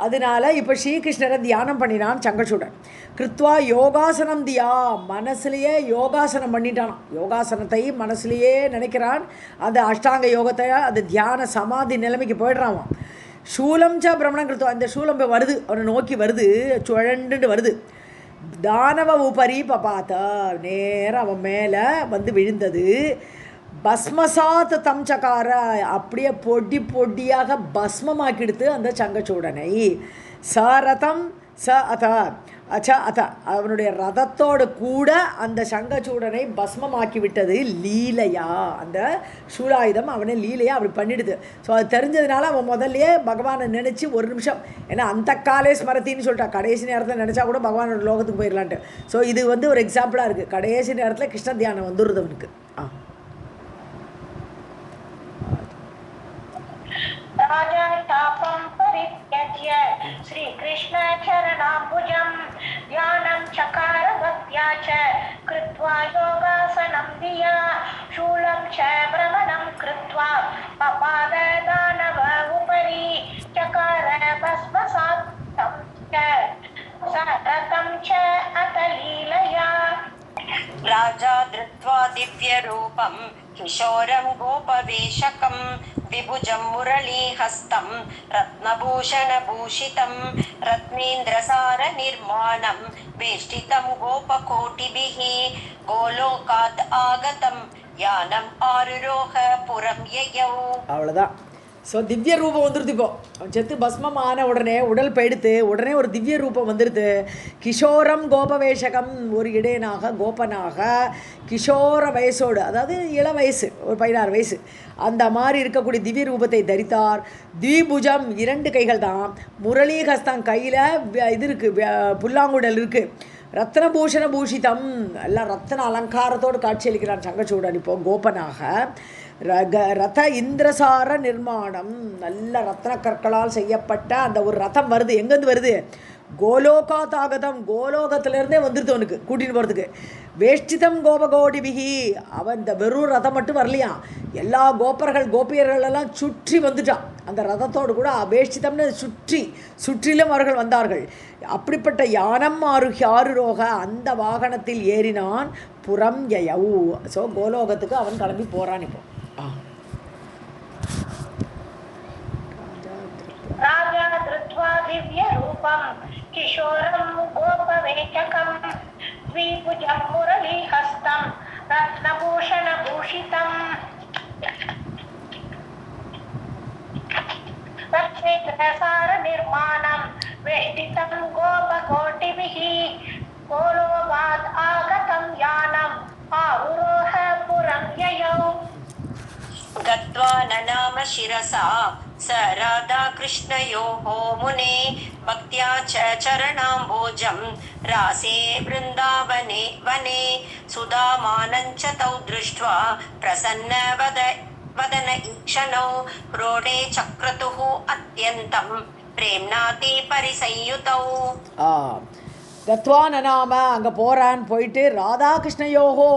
அதனால் இப்போ ஸ்ரீகிருஷ்ணரை தியானம் பண்ணினான் சங்கச்சூடன். கிருத்வா யோகாசனம் தியா, மனசுலேயே யோகாசனம் பண்ணிட்டானான். யோகாசனத்தை மனசுலேயே நினைக்கிறான். அந்த அஷ்டாங்க யோகத்தை, அந்த தியான சமாதி நிலைமைக்கு போயிடுறான். சூலம் ச பிரமணம் கிருத்வா, இந்த சூலம் வருது, அவனை நோக்கி வருது, சுழண்டுட்டு வருது. தானவ உபரி பபாத்த, நேராக அவன் மேலே வந்து விழுந்தது. பஸ்மசாத் தம் சக்கார, அப்படியே பொடியாக பஸ்மமாக்கிடுத்து அந்த சங்கச்சூடனை. சரதம் அத அவனுடைய ரதத்தோடு கூட அந்த சங்கச்சூடனை பஸ்மமாக்கி விட்டது லீலையா. அந்த சூலாயுதம் அவனை லீலையா அப்படி பண்ணிடுது. ஸோ அது தெரிஞ்சதுனால அவன் முதல்லையே பகவானை நினச்சி ஒரு நிமிஷம், ஏன்னா அந்த காலே ஸ்மரத்தின்னு சொல்லிட்டா, கடைசி நேரத்தில் நினச்சா கூட பகவானோட லோகத்துக்கு போயிடலான்ட்டு. ஸோ இது ஒரு எக்ஸாம்பிளாக இருக்குது. கடைசி நேரத்தில் கிருஷ்ண தியானம் வந்துடுது அவனுக்கு. राजा तापं परित्यज्य श्रीकृष्णचरणाम्बुजं ध्यानं चकार भक्त्या च कृत्वा योगासनं धिया शूलं च भ्रमणं कृत्वा पपाद दानव उपरि चकार भस्मसातं च सरतं च अत लीलया. राजा धृत्वा दिव्यरूपं किशोरं गोपवेशकं विभुजं मुरलीहस्तं रत्नभूषणभूषितं रत्नेन्द्रसारनिर्माणं वेष्टितं गोपकोटिभिः गोलोकात् आगतं यानम् आरुरोह पुरं ययौ. அவ்வளோதான். ஸோ திவ்ய ரூபம் வந்துடுது. இப்போ அவன் செத்து பஸ்மம் ஆன உடனே உடல் போயிடுத்து, உடனே ஒரு திவ்ய ரூபம் வந்துடுது. கிஷோரம் கோபவேஷகம், ஒரு இடையனாக கோபனாக கிஷோர வயசோடு, அதாவது இள வயசு, ஒரு 16 வயசு அந்த மாதிரி இருக்கக்கூடிய திவ்ய ரூபத்தை தரித்தார். தீபுஜம், 2 கைகள் தான். முரளிஹஸ்தம், கையில் இது இருக்குது, புல்லாங்குடல் இருக்குது. ரத்னபூஷண பூஷிதம், எல்லாம் ரத்ன அலங்காரத்தோடு காட்சியளிக்கிறான் சங்கச்சூடன் இப்போ கோபனாக. ரத இந்திரசார நிர்மாணம், நல்ல ரத்ன கற்களால் செய்யப்பட்ட அந்த ஒரு ரதம் வருது. எங்கேருந்து வருது? கோலோகாதாகதம், கோலோகத்திலேருந்தே வந்துடுது அவனுக்கு கூட்டின்னு போகிறதுக்கு. வேஷ்டிதம் கோபகோடிபிகி, அவன் இந்த வெறும் ரதம் மட்டும் வரலையா, எல்லா கோபியர்களெல்லாம் சுற்றி வந்துட்டான் அந்த ரதத்தோடு கூட. வேஷ்டிதம்னு சுற்றிலும் அவர்கள் வந்தார்கள். அப்படிப்பட்ட யானம் ஆருரோக, அந்த வாகனத்தில் ஏறினான். புறம் யயௌ, ஸோ கோலோகத்துக்கு அவன் கிளம்பி போகிறான் இப்போ. राजा धृत्वा दिव्यरूपं किशोरं गोपवेशकं द्विभुजं मुरलीहस्तं रत्नभूषणभूषितं रत्नेन्द्रसारनिर्माणं वेष्टितं गोपकोटिभिः गोलोकात् आगतं यानम् आरुरोह पुरं ययौ. गत्वा ननाम शिरसा स राधाकृष्णयोः मुने भक्त्या च चरणाम्बोजं रासे वृन्दावने वने सुधामानं च तौ दृष्ट्वा प्रसन्नवदन ईक्षणौ क्रोडे चक्रतुः अत्यन्तं प्रेम्णाति परिसंयुतौ. கத்வா நனாம, அங்கே போகிறான். போயிட்டு ராதாகிருஷ்ணயோகோ,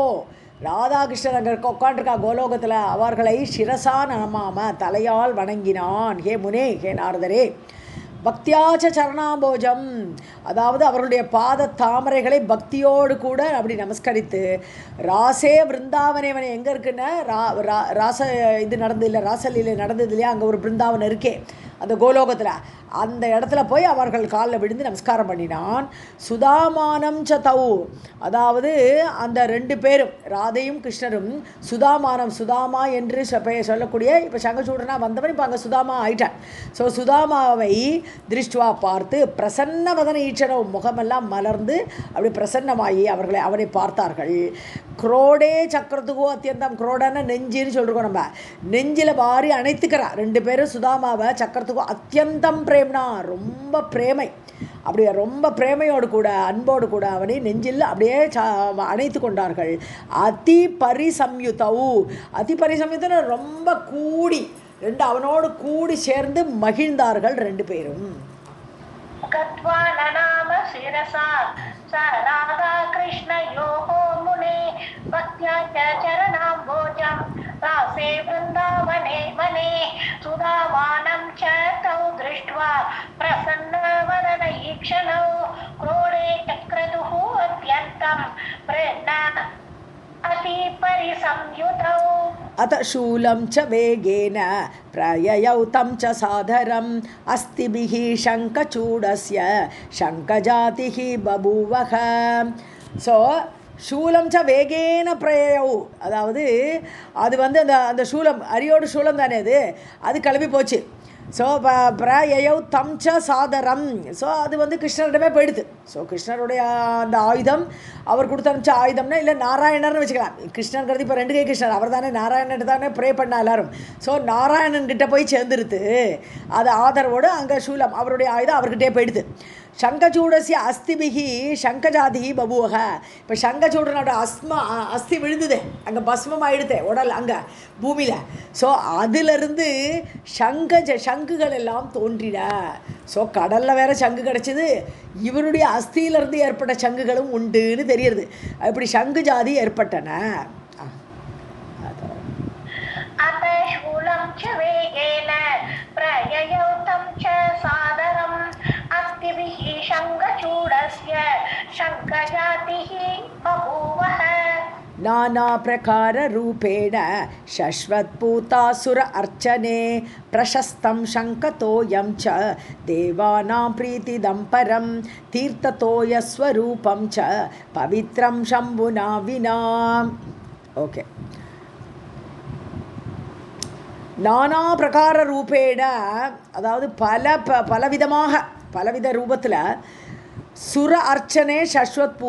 ராதாகிருஷ்ணன் அங்கே உட்காண்டிருக்கா கோலோகத்தில், அவர்களை சிரசா நமாம, தலையால் வணங்கினான். ஹே முனே, ஹே நாரதரே. பக்தியாச்ச சரணாம்போஜம், அதாவது அவர்களுடைய பாத தாமரைகளை பக்தியோடு கூட அப்படி நமஸ்கரித்து, ராசே பிருந்தாவனேவனை, எங்கே இருக்குன்னு ராச இது நடந்தது இல்லை, ராசலீலை நடந்தது இல்லையா, அங்கே ஒரு பிருந்தாவனம் இருக்கே அந்த கோலோகத்தில், அந்த இடத்துல போய் அவர்கள் காலில் விழுந்து நமஸ்காரம் பண்ணினான். சுதாமானம் ச தௌ, அதாவது அந்த 2 பேரும் ராதையும் கிருஷ்ணரும் சுதாமானம், சுதாமா என்று சொல்லக்கூடிய, இப்போ சங்கச்சூடனா வந்தவன் இப்போ அங்கே சுதாமா ஆயிட்டான். ஸோ சுதாமாவை திருஷ்டுவா பார்த்து பிரசன்னவதன ஈச்சனோ, முகமெல்லாம் மலர்ந்து அப்படி பிரசன்னமாகி அவனை பார்த்தார்கள். குரோடே சக்கரத்துக்கோ அத்தியந்தம், குரோடன்னா நெஞ்சின்னு சொல்லிருக்கோம் நம்ம, நெஞ்சில் வாரி அணைத்துக்கிறான் 2 பேரும் சுதாமாவை. சக்கரத்துக்கோ அத்தியந்தம் பிரேம்னா, ரொம்ப பிரேமை, அப்படியே ரொம்ப பிரேமையோடு கூட அன்போடு கூட அவனை நெஞ்சில் அப்படியே அணைத்து கொண்டார்கள். அதி பரிசம்யுதவு, அதி பரிசம்யுதன ரொம்ப கூடி, அவனோடு கூடி சேர்ந்து மகிழ்ந்தார்கள் 2 பேரும். गत्वा ननाम शिरसा स राधाकृष्णयोः मुने भक्त्या च चरणाम्बोजं रासे वृन्दावने वने सुधामानं च तौ दृष्ट्वा प्रसन्नवदन ईक्षणौ क्रोडे चक्रतुः अत्यन्तं प्रेम्णाति परिसंयुतौ. अथ शूलं च वेगेन प्रययौ तं च सादरम् अस्तिभिः शङ्खचूडस्य शङ्खजातिः बभूवः. ஸோ சூலம் ச வேகேன பிரயயௌ, அதாவது அது அந்த சூலம், அரியோடு சூலம் தானே அது கிளம்பி போச்சு. ஸோ பிரயயௌ தம் ச சாதரம். ஸோ அது வந்து கிருஷ்ணரிடமே போயிடுது. ஸோ கிருஷ்ணருடைய அந்த ஆயுதம், அவர் கொடுத்து அனுப்பிச்ச ஆயுதம்னா, இல்லை நாராயணர்னு வச்சுக்கலாம். கிருஷ்ணங்கிறது இப்போ 2 கை கிருஷ்ணர், அவர் தானே நாராயணன் தானே ப்ரே பண்ணா எல்லாரும். ஸோ நாராயணன்கிட்ட போய் சேர்ந்துருது. அது ஆதரவோடு அங்கே சூலம் அவருடைய ஆயுதம் அவர்கிட்டே போயிடுது. சங்கச்சூடசி அஸ்திபிகி சங்கஜாதி பபுவக. இப்போ சங்கச்சூடனோட அஸ்தி விழுந்துது, அங்கே பஸ்மம் ஆயிடுது உடல் அங்கே பூமியில். ஸோ அதிலிருந்து சங்குகள் எல்லாம் தோன்றின. ஸோ கடலில் வேற சங்கு கிடச்சிது, இவருடைய அஸ்தியிலிருந்து ஏற்பட்ட சங்குகளும் உண்டுன்னு தெரியுது. இப்படி சங்கு ஜாதி ஏற்பட்டன. அத்தூலம் ச வேகேன பிரயயௌ தம் ச சாதரம் அஸ்திபிஹி சங்கசூடஸ்ய சங்கஜாதிஹி பபூவஹ. நானா பிரகார ரூபேண சஸ்வத்பூதாசுர அர்ச்சனே பிரசஸ்தம் சங்கதோயம் ச தேவானாம் பிரீதிதம் பரம் தீர்த்ததோயஸ்வரூபம் ச பவித்ரம் சம்புனா வினா. ஓகே, நானா பிரகார ரூபேட, அதாவது பலவித ரூபத்தில் சுர அர்ச்சனே சஸ்வத்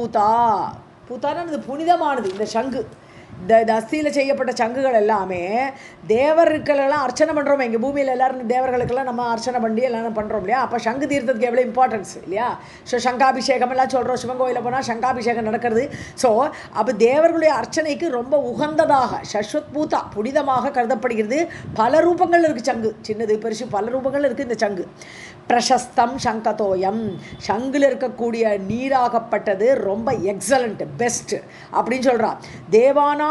பூத்தான இது புனிதமானது. இந்த சங்கு, இந்த அஸ்தியில் செய்யப்பட்ட சங்குகள் எல்லாமே தேவர்களுக்கெல்லாம் அர்ச்சனை பண்ணுறோம். எங்கள் பூமியில் எல்லோரும் தேவர்களுக்கெல்லாம் நம்ம அர்ச்சனை பண்ணி எல்லாம் பண்ணுறோம் இல்லையா. அப்போ சங்கு தீர்த்தத்துக்கு எவ்வளோ இம்பார்ட்டன்ஸ் இல்லையா. ஸோ சங்காபிஷேகம் எல்லாம் சொல்கிறோம், சிவன் கோயிலில் போனால் சங்காபிஷேகம் நடக்கிறது. ஸோ அப்போ தேவர்களுடைய அர்ச்சனைக்கு ரொம்ப உகந்ததாக சஸ்வத் பூதா புனிதமாக கருதப்படுகிறது. பல ரூபங்கள் இருக்குது சங்கு, சின்னது பெருசு பல ரூபங்கள் இருக்குது இந்த சங்கு. பிரசஸ்தம் சங்கதோயம், சங்கில் இருக்கக்கூடிய நீராகப்பட்டது ரொம்ப எக்ஸலண்ட் பெஸ்ட் அப்படின்னு சொல்கிறான். தேவானாம்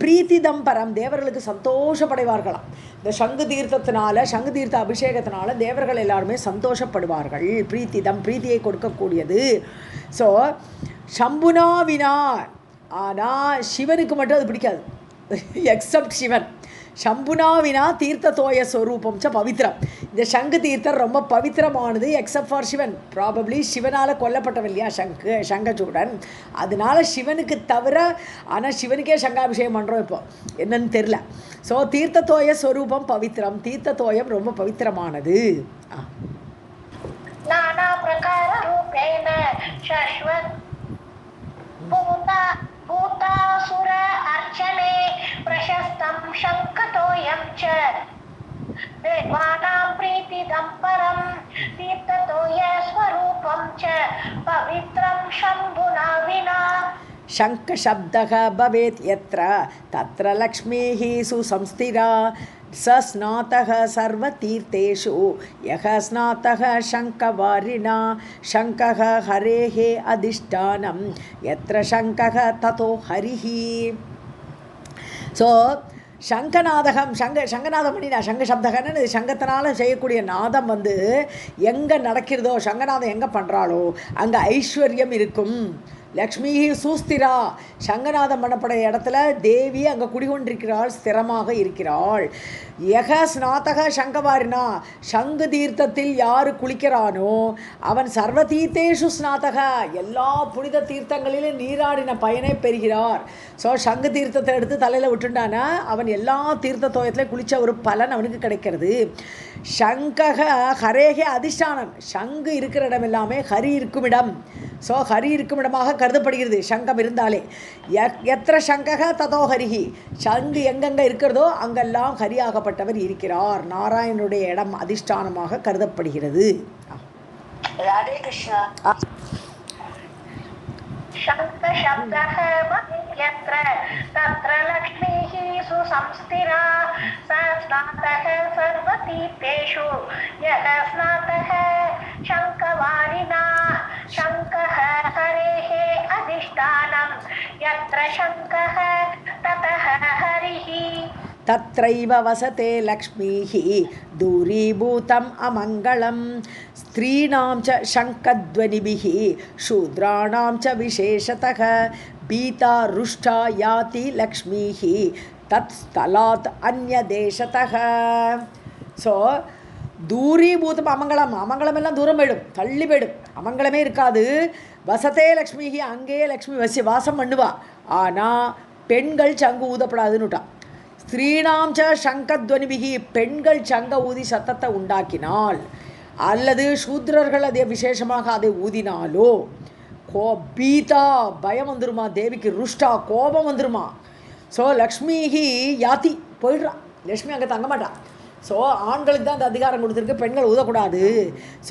பிரீதிதம் பரம், தேவர்களுக்கு சந்தோஷப்படைவார்களாம். இந்த சங்கு தீர்த்தத்தினால, சங்கு தீர்த்த அபிஷேகத்தினால தேவர்கள் எல்லாருமே சந்தோஷப்படுவார்கள். பிரீத்திதம், பிரீத்தியை கொடுக்கக்கூடியது. ஸோ சம்புனா வினா, ஆனால் சிவனுக்கு மட்டும் அது பிடிக்காது, எக்ஸப்ட் சிவன். சம்புனா வினா தீர்த்த தோய ஸ்வரூபம் ச பவித்ரம். இந்த சங்கு தீர்த்தம் ரொம்ப பவித்திரமானது எக்ஸப்ட் ஃபார் சிவன். ப்ராபப்ளி சிவனால் கொல்லப்பட்டவன் இல்லையா சங்கச்சூடன், அதனால சிவனுக்கு தவிர. ஆனால் சிவனுக்கே சங்காபிஷேகம் பண்ணுறோம் இப்போ, என்னன்னு தெரில. ஸோ தீர்த்த தோய ஸ்வரூபம் பவித்ரம், தீர்த்த தோயம் ரொம்ப பவித்திரமானது. நானா பிரகார ரூபேன சஸ்வத் பூதாசுர அர்ச்சனே பிரசஸ்தம் சங்கதோயம் ச தேவானாம் பிரீதிதம் பரம் தீர்த்ததோய ஸ்வரூபம் ச பவித்ரம் சம்புனா வினா. शङ्ख शब्दः भवेत् यत्र तत्र लक्ष्मीः सुसंस्थिरा स स्नातः सर्वतीर्थेषु यः स्नातः शङ्खवारिणा शङ्खः हरेः अधिष्ठानं यत्र शङ्खः ततो हरिः. ஸோ சங்கநாதகம், சங்கநாதம் பண்ணினா சங்க சப்தகன்னு சங்கத்தினால் செய்யக்கூடிய நாதம் வந்து எங்கே நடக்கிறதோ, சங்கநாதம் எங்கே பண்ணுறாளோ அங்கே ஐஸ்வர்யம் இருக்கும். லக்ஷ்மி சூஸ்திரா, சங்கநாதம் பண்ணப்பட இடத்துல தேவி அங்கே குடிகொண்டிருக்கிறாள், ஸ்திரமாக இருக்கிறாள். யக ஸ்நாதக சங்கவாரினா, சங்கு தீர்த்தத்தில் யார் குளிக்கிறானோ அவன் சர்வ தீர்த்தேஷு ஸ்நாதக, எல்லா புனித தீர்த்தங்களிலும் நீராடின பயனை பெறுகிறார். ஸோ சங்கு தீர்த்தத்தை எடுத்து தலையில் விட்டுட்டானா அவன் எல்லா தீர்த்த தோயத்திலையும் குளித்த ஒரு பலன் அவனுக்கு கிடைக்கிறது. சங்கக ஹரேகே அதிஷ்டானம், சங்கு இருக்கிற இடம் எல்லாமே ஹரி இருக்கும் இடம். ஸோ ஹரி இருக்கும் இடமாக கருதப்படுகிறது சங்கம் இருந்தாலே. எத்திர சங்கக ததோ ஹரிஹி, சங்கு எங்கெங்கே இருக்கிறதோ அங்கெல்லாம் ஹரியாகப்பட்டவர் இருக்கிறார். நாராயணனுடைய இடம் அதிஷ்டானமாக கருதப்படுகிறது. ராதே கிருஷ்ணா. शङ्ख शब्दः यत्र तत्र लक्ष्मीः सुसंस्थिरा स स्नातः सर्वतीर्थेषु यः स्नातः शङ्खवारिणा शङ्खः हरेः अधिष्ठानं यत्र शङ्खः ततः हरिः. तत्रैव वसते लक्ष्मीः दूरीभूतम् अमङ्गलं स्त्रीणां च शङ्खध्वनिभिः शूद्राणां च विशेषतः भीता रुष्टा याति लक्ष्मीः तत् स्थलात् अन्यदेशतः. ஸோ தூரீபூதம் அமங்கலம், அமங்கலம் எல்லாம் தூரம் போயிடும், தள்ளி போயிடும், அமங்கலமே இருக்காது. வசத்தே லக்ஷ்மிகி, அங்கேயே லக்ஷ்மி வாசம் பண்ணுவா. ஆனால் பெண்கள் சங்கு ஊதப்படாதுன்னுட்டான். ஸ்திரீணாம் ச சங்கத்வனிபிகி பெண்கள் சங்க ஊதி சத்தத்தை உண்டாக்கினால் அல்லது சூத்ரர்கள் அதை விசேஷமாக அதை ஊதினாலோ பீதா பயம் வந்துருமா, தேவிக்கு ருஷ்டா கோபம் வந்துருமா. ஸோ லக்ஷ்மிஹி யாத்தி போயிடுறான், லக்ஷ்மி அங்கே தங்க மாட்டான். ஸோ ஆண்களுக்கு தான் அந்த அதிகாரம் கொடுத்துருக்கு, பெண்கள் ஊதக்கூடாது.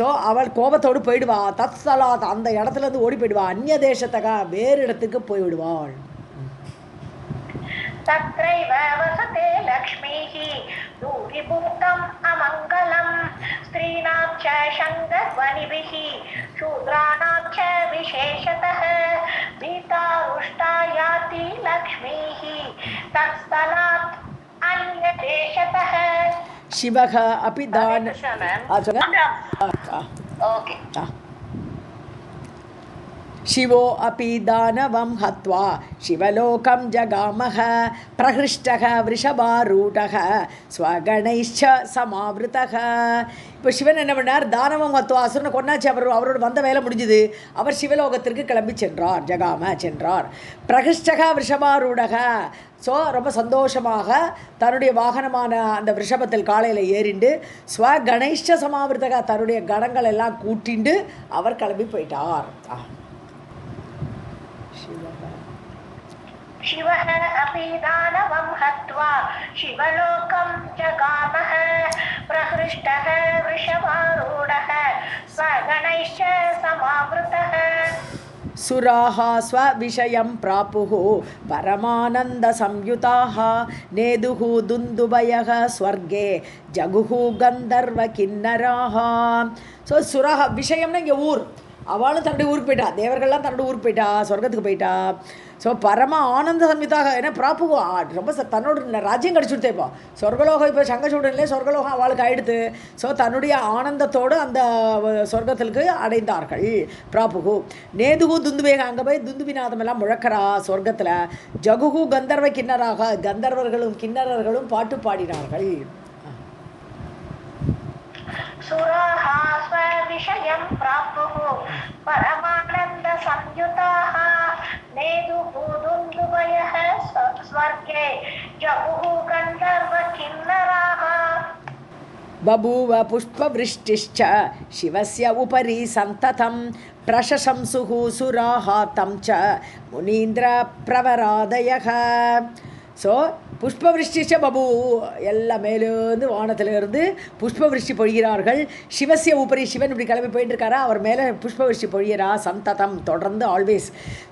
ஸோ அவள் கோபத்தோடு போயிடுவா. தத் தலாத் அந்த இடத்துலேருந்து ஓடி போயிடுவா, அந்நிய தேசத்தக வேறு இடத்துக்கு போய்விடுவாள். तत्रैव वसते लक्ष्मीः दूरीभूतम् अमङ्गलम् स्त्रीणां च शङ्खध्वनिभिः शूद्राणां च विशेषतः भीता रुष्टा याति लक्ष्मीः तत्स्थलात् अन्यदेशतः. शिवः अपि दान ओके शिवो अपि दानवं हत्वा शिवलोकं जगामः प्रहृष्टः वृषभारूढः स्वगणैश्च समावृतः. இப்போ சிவன் என்ன பண்ணார், தானவம் ஹத்வா அசுரனை கொண்டாச்சு. அவரோட வந்த வேலை முடிஞ்சுது. அவர் சிவலோகத்திற்கு கிளம்பி சென்றார், ஜகாம சென்றார். பிரகிஷ்டக விஷபாரூடக. ஸோ ரொம்ப சந்தோஷமாக தன்னுடைய வாகனமான அந்த ரிஷபத்தில் காலையில் ஏறிண்டு ஸ்வகணைஷ்ட சமாவிருத்தக தன்னுடைய கணங்கள் எல்லாம் கூட்டிண்டு அவர் கிளம்பி போயிட்டார். शिवः अपि दानवं हत्वा शिवलोकं जगामः प्रहृष्टः वृषभारूढः स्वगणैश्च समावृतः. सुराः स्वविषयं प्रापुः परमानन्दसंयुताः नेदुः दुन्दुभयः स्वर्गे जगुः गन्धर्वकिन्नराः. ஸோ சுராக விஷயம்னா இங்கே ஊர், அவளும் தன்னுடைய ஊருக்கு போயிட்டா, தேவர்கள்லாம் தன்னுடைய ஊருக்கு போயிட்டா, சொர்க்கத்துக்கு போயிட்டா. ஸோ பரம ஆனந்த சம்யுதாக ஏன்னா பிராப்புகோ ரொம்ப தன்னோட ராஜ்யம் கிடச்சுடுத்தே. இப்போ சொர்க்கலோகம் இப்போ சங்கச்சூடன்லே சொர்க்கலோகம் அவளுக்கு ஆயிடுத்து. ஸோ தன்னுடைய ஆனந்தத்தோடு அந்த சொர்க்கத்திற்கு அடைந்தார்கள். பிராப்புகு நேதுகு துந்துவேக அங்கே போய் துந்துபிநாதம் எல்லாம் முழக்கிறா சொர்க்கத்தில். ஜகுகு கந்தர்வ கிண்ணராக கந்தர்வர்களும் கிண்ணறர்களும் பாட்டு பாடினார்கள். सुराः स्वविषयं प्रापुः परमानन्दसंयुताः नेदुः दुन्दुभयः स्वर्गे जगुः गन्धर्वकिन्नराः. बभूव पुष्पवृष्टिश्च शिवस्य उपरि सन्ततं प्रशंसुः सुराः तं च मुनीन्द्रप्रवरादयः. ஸோ புஷ்பவிருஷ்டிச்ச பபு எல்லாம் மேலேருந்து வானத்திலிருந்து புஷ்பவிருஷ்டி பொழிகிறார்கள். சிவசிய உபரி சிவன் இப்படி கிளம்பி போயிட்டு இருக்காரா, அவர் மேலே புஷ்பவிருஷ்டி பொழிகிறா சந்ததம் தொடர்ந்து ஆல்வேஸ்.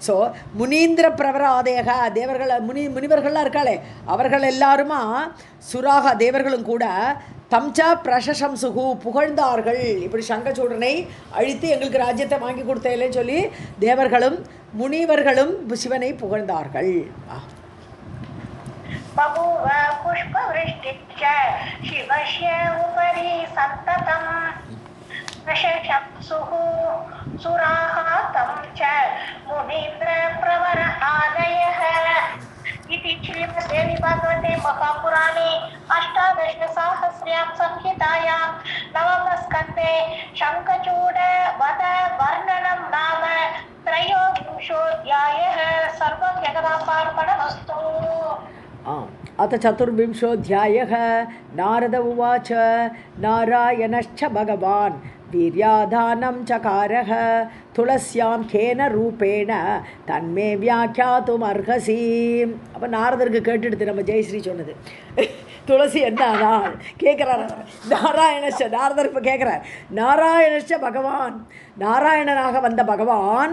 ஸோ முனீந்திர பிரவராதேக தேவர்கள் முனிவர்கள்லாம் இருக்காளே அவர்கள் எல்லாருமா சுராக தேவர்களும் கூட தம்சா பிரசம்சுகு புகழ்ந்தார்கள். இப்படி சங்கச்சூடனை அழித்து எங்களுக்கு ராஜ்யத்தை வாங்கி கொடுத்தேன்னு சொல்லி தேவர்களும் முனிவர்களும் சிவனை புகழ்ந்தார்கள். बभूव पुष्पवृष्टिश्च शिवस्य उपरि सन्ततम् प्रशंसुः सुराः तं च मुनीन्द्रप्रवरादयः. इति श्रीमद्देवी भागवते महापुराणे अष्टादशसहस्र्यां संहितायां नवमस्कन्धे शङ्खचूड वध वर्णनं नाम त्रयोविंशोऽध्यायः. सर्वं जगदाम्बार्पणमस्तु. अथ चतुर्विंशोऽध्यायः. नारद उवाच नारायणश्च भगवान् वीर्याधानं चकारः तुलस्यां केन रूपेण तन्मे व्याख्यातुमर्हसि. அப்போ நாரதருக்கு கேட்டுடுது நம்ம ஜெயஸ்ரீ சொன்னது. துளசி என்ன அதான் கேட்குறாரு நாராயணச்ச. நாரதர் இப்போ கேட்குறார் நாராயணச்ச பகவான், நாராயணனாக வந்த பகவான்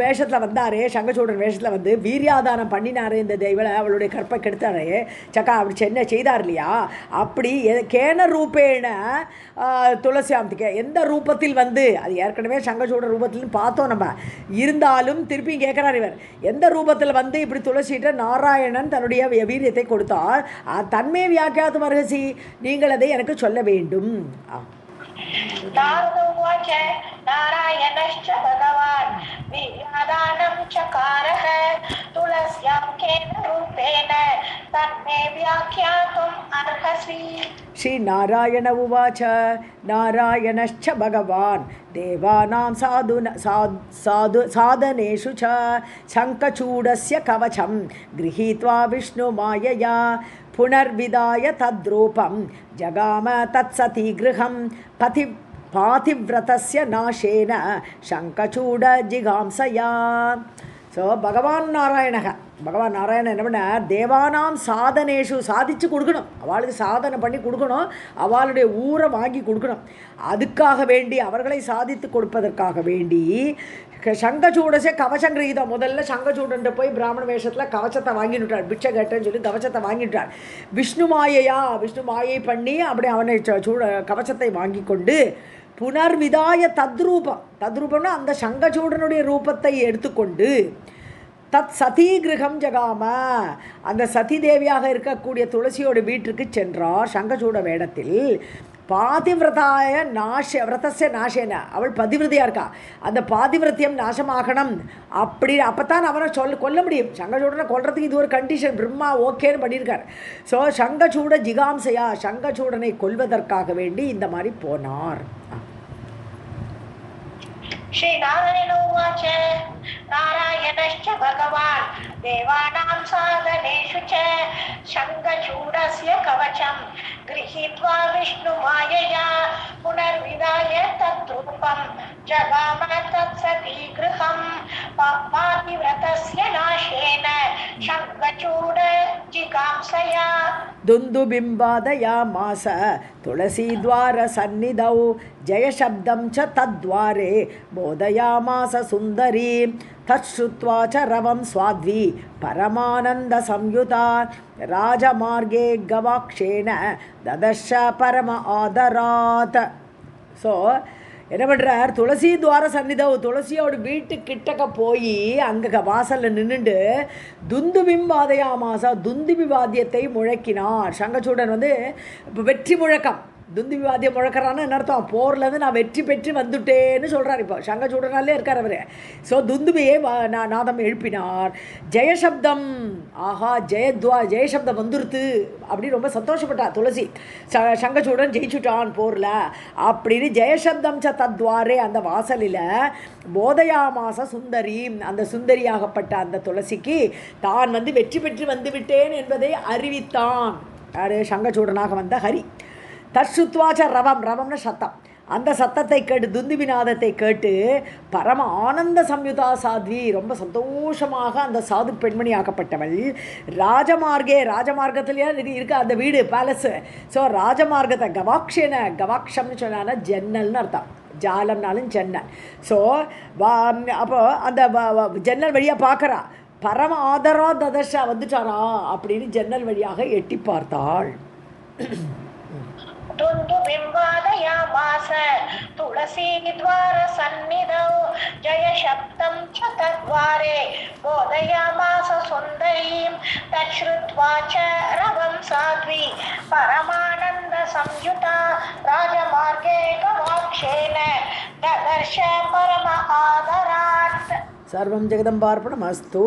வேஷத்தில் வந்தாரே, சங்கச்சூடன் வேஷத்தில் வந்து வீரியாதானம் பண்ணினாரே இந்த தெய்வனை, அவளுடைய கற்பை கெடுத்தாரே சக்கா அப்படி சென்னை செய்தார் இல்லையா, அப்படி கேன ரூபேன துளசியாமத்துக்கு எந்த ரூபத்தில் வந்து, அது ஏற்கனவே சங்கச்சூட ரூபத்தில்னு பார்த்தோம் நம்ம, இருந்தாலும் திருப்பி கேட்குறார் இவர் எந்த ரூபத்தில் வந்து இப்படி துளசிட்ட நாராயணன் தன்னுடைய வீரியத்தை கொடுத்தார், தன்மே வியாக்கியாத்து மர்ஹசி நீங்கள் அதை எனக்கு சொல்ல வேண்டும். नारदोवाच नारायणश्च भगवान् वीर्यादानं चकारः तुलस्यां केन रूपेण तन्मे व्याख्यातुम् अर्हसि. श्रीनारायण उवाच नारायणश्च भगवान् देवानां साधनेषु च शङ्खचूडस्य कवचं गृहीत्वा विष्णुमायया புனர்விதாய தத்ரூபம் ஜகாம தத்சதி கிருஹம் பாதிவ்ரதஸ்ய நாசேன சங்கச்சூட ஜிகாம்சயா. ஸோ பகவான் நாராயணன் என்ன பண்ணார், தேவானாம் சாதனேஷு சாதித்து கொடுக்கணும், அவளுக்கு சாதனை பண்ணி கொடுக்கணும், அவளுடைய ஊரை வாங்கி கொடுக்கணும். அதுக்காக வேண்டி, அவர்களை சாதித்து கொடுப்பதற்காக வேண்டி சங்கச்சூடசே கவசங்கிரகீதம். முதல்ல சங்கச்சூடன்ட்டு போய் பிராமண வேஷத்தில் கவசத்தை வாங்கிவிட்டார், பிட்சை கேட்டேன்னு சொல்லி கவசத்தை வாங்கிவிட்டார். விஷ்ணு மாயை பண்ணி அப்படி அவனை கவசத்தை வாங்கி கொண்டு புனர்விதாய தத்ரூபம்னா அந்த சங்கச்சூடனுடைய ரூபத்தை எடுத்துக்கொண்டு தத் சதி கிரகம் ஜகாம அந்த சதி தேவியாக இருக்கக்கூடிய துளசியோட வீட்டிற்கு சென்றார் சங்கச்சூட வேடத்தில். பாதிவிரதாய விரதஸ்ய நாசேன, அவள் பதிவிரதையாக இருக்கா, அந்த பாதிவிரத்தியம் நாசமாகணும் அப்போத்தான் அவனை கொல்ல முடியும். சங்கச்சூடனை கொல்றதுக்கு இது ஒரு கண்டிஷன், பிரம்மா ஓகேன்னு பண்ணியிருக்கார். ஸோ சங்கச்சூட ஜிகாம்சையா, சங்கச்சூடனை கொல்வதற்காக வேண்டி இந்த மாதிரி போனார். श्रीनारायण उवाच नारायणश्च भगवान् देवानां साधनेषु च शङ्खचूडस्य कवचं गृहीत्वा विष्णुमायया पुनर्विदाय तद्रूपं जगाम तत्सती गृहं पातिव्रतस्य नाशेन शङ्खचूड जिगांसया. दुन्दुबिम्बादयामास तुलसीद्वारसन्निधौ जयशब्दं च तद्वारे बोधयामास सुन्दरीं तच्छ्रुत्वा च रवं स्वाध्वी परमानन्दसंयुता राजमार्गे गवाक्षेण ददर्श परम आदरात्. ஸோ என்ன பண்ணுறார், துளசி துவார சன்னிதவ், துளசியோட வீட்டுக்கிட்டக்க போய் அங்கே வாசலில் நின்றுண்டு துந்துபிம்பாதையாமாசா, துந்துபி வாத்தியத்தை முழக்கினார். சங்கச்சூடன் இப்போ வெற்றி முழக்கம், துந்துபி வாத்தியம் முழக்கிறான்னு என்ன அர்த்தம், போர்லேருந்து நான் வெற்றி பெற்று வந்துட்டேன்னு சொல்கிறார். இப்போ சங்கச்சூடனாலே இருக்கார் அவர். ஸோ துந்துபியை நாதம் எழுப்பினார். ஜெயசப்தம், ஆஹா ஜெயசப்தம் வந்துருத்து அப்படின்னு ரொம்ப சந்தோஷப்பட்டார் துளசி. சங்கச்சூடன் ஜெயிச்சுட்டான் போரில் அப்படின்னு ஜெயசப்தம் ச தத்வாரே, அந்த வாசலில் போதயாமாச சுந்தரி, அந்த சுந்தரியாகப்பட்ட அந்த துளசிக்கு தான் வெற்றி பெற்று வந்து விட்டேன் என்பதை அறிவித்தான். யார், சங்கச்சூடனாக வந்த ஹரி. தர்ஷுத்வாச்ச ரவம்னா சத்தம், அந்த சத்தத்தை கேட்டு துந்துபிநாதத்தை கேட்டு பரம ஆனந்த சம்யுதா சாத்வி, ரொம்ப சந்தோஷமாக அந்த சாது பெண்மணி ஆக்கப்பட்டவள். ராஜமார்க்கத்திலேயே இருக்க அந்த வீடு பேலஸு. ஸோ ராஜமார்க்கத்தை கவாக்ஷம்னு சொன்னா ஜன்னல்னு அர்த்தம், ஜாலம்னாலும் ஜன்னல். ஸோ அப்போ அந்த ஜன்னல் வழியாக பார்க்குறா, பரம ஆதரா ததர்ஷா வந்துட்டாரா அப்படின்னு ஜன்னல் வழியாக எட்டி பார்த்தாள். दुन्दुबिम्बादयामास तुलसीद्वारसन्निधौ जयशब्दं च तद्वारे बोधयामास सुन्दरीं तच्छ्रुत्वा च रवं साध्वी परमानन्दसंयुता राजमार्गे गवाक्षेण ददर्श परम आदरात्. सर्वं जगदम्बार्पणमस्तु.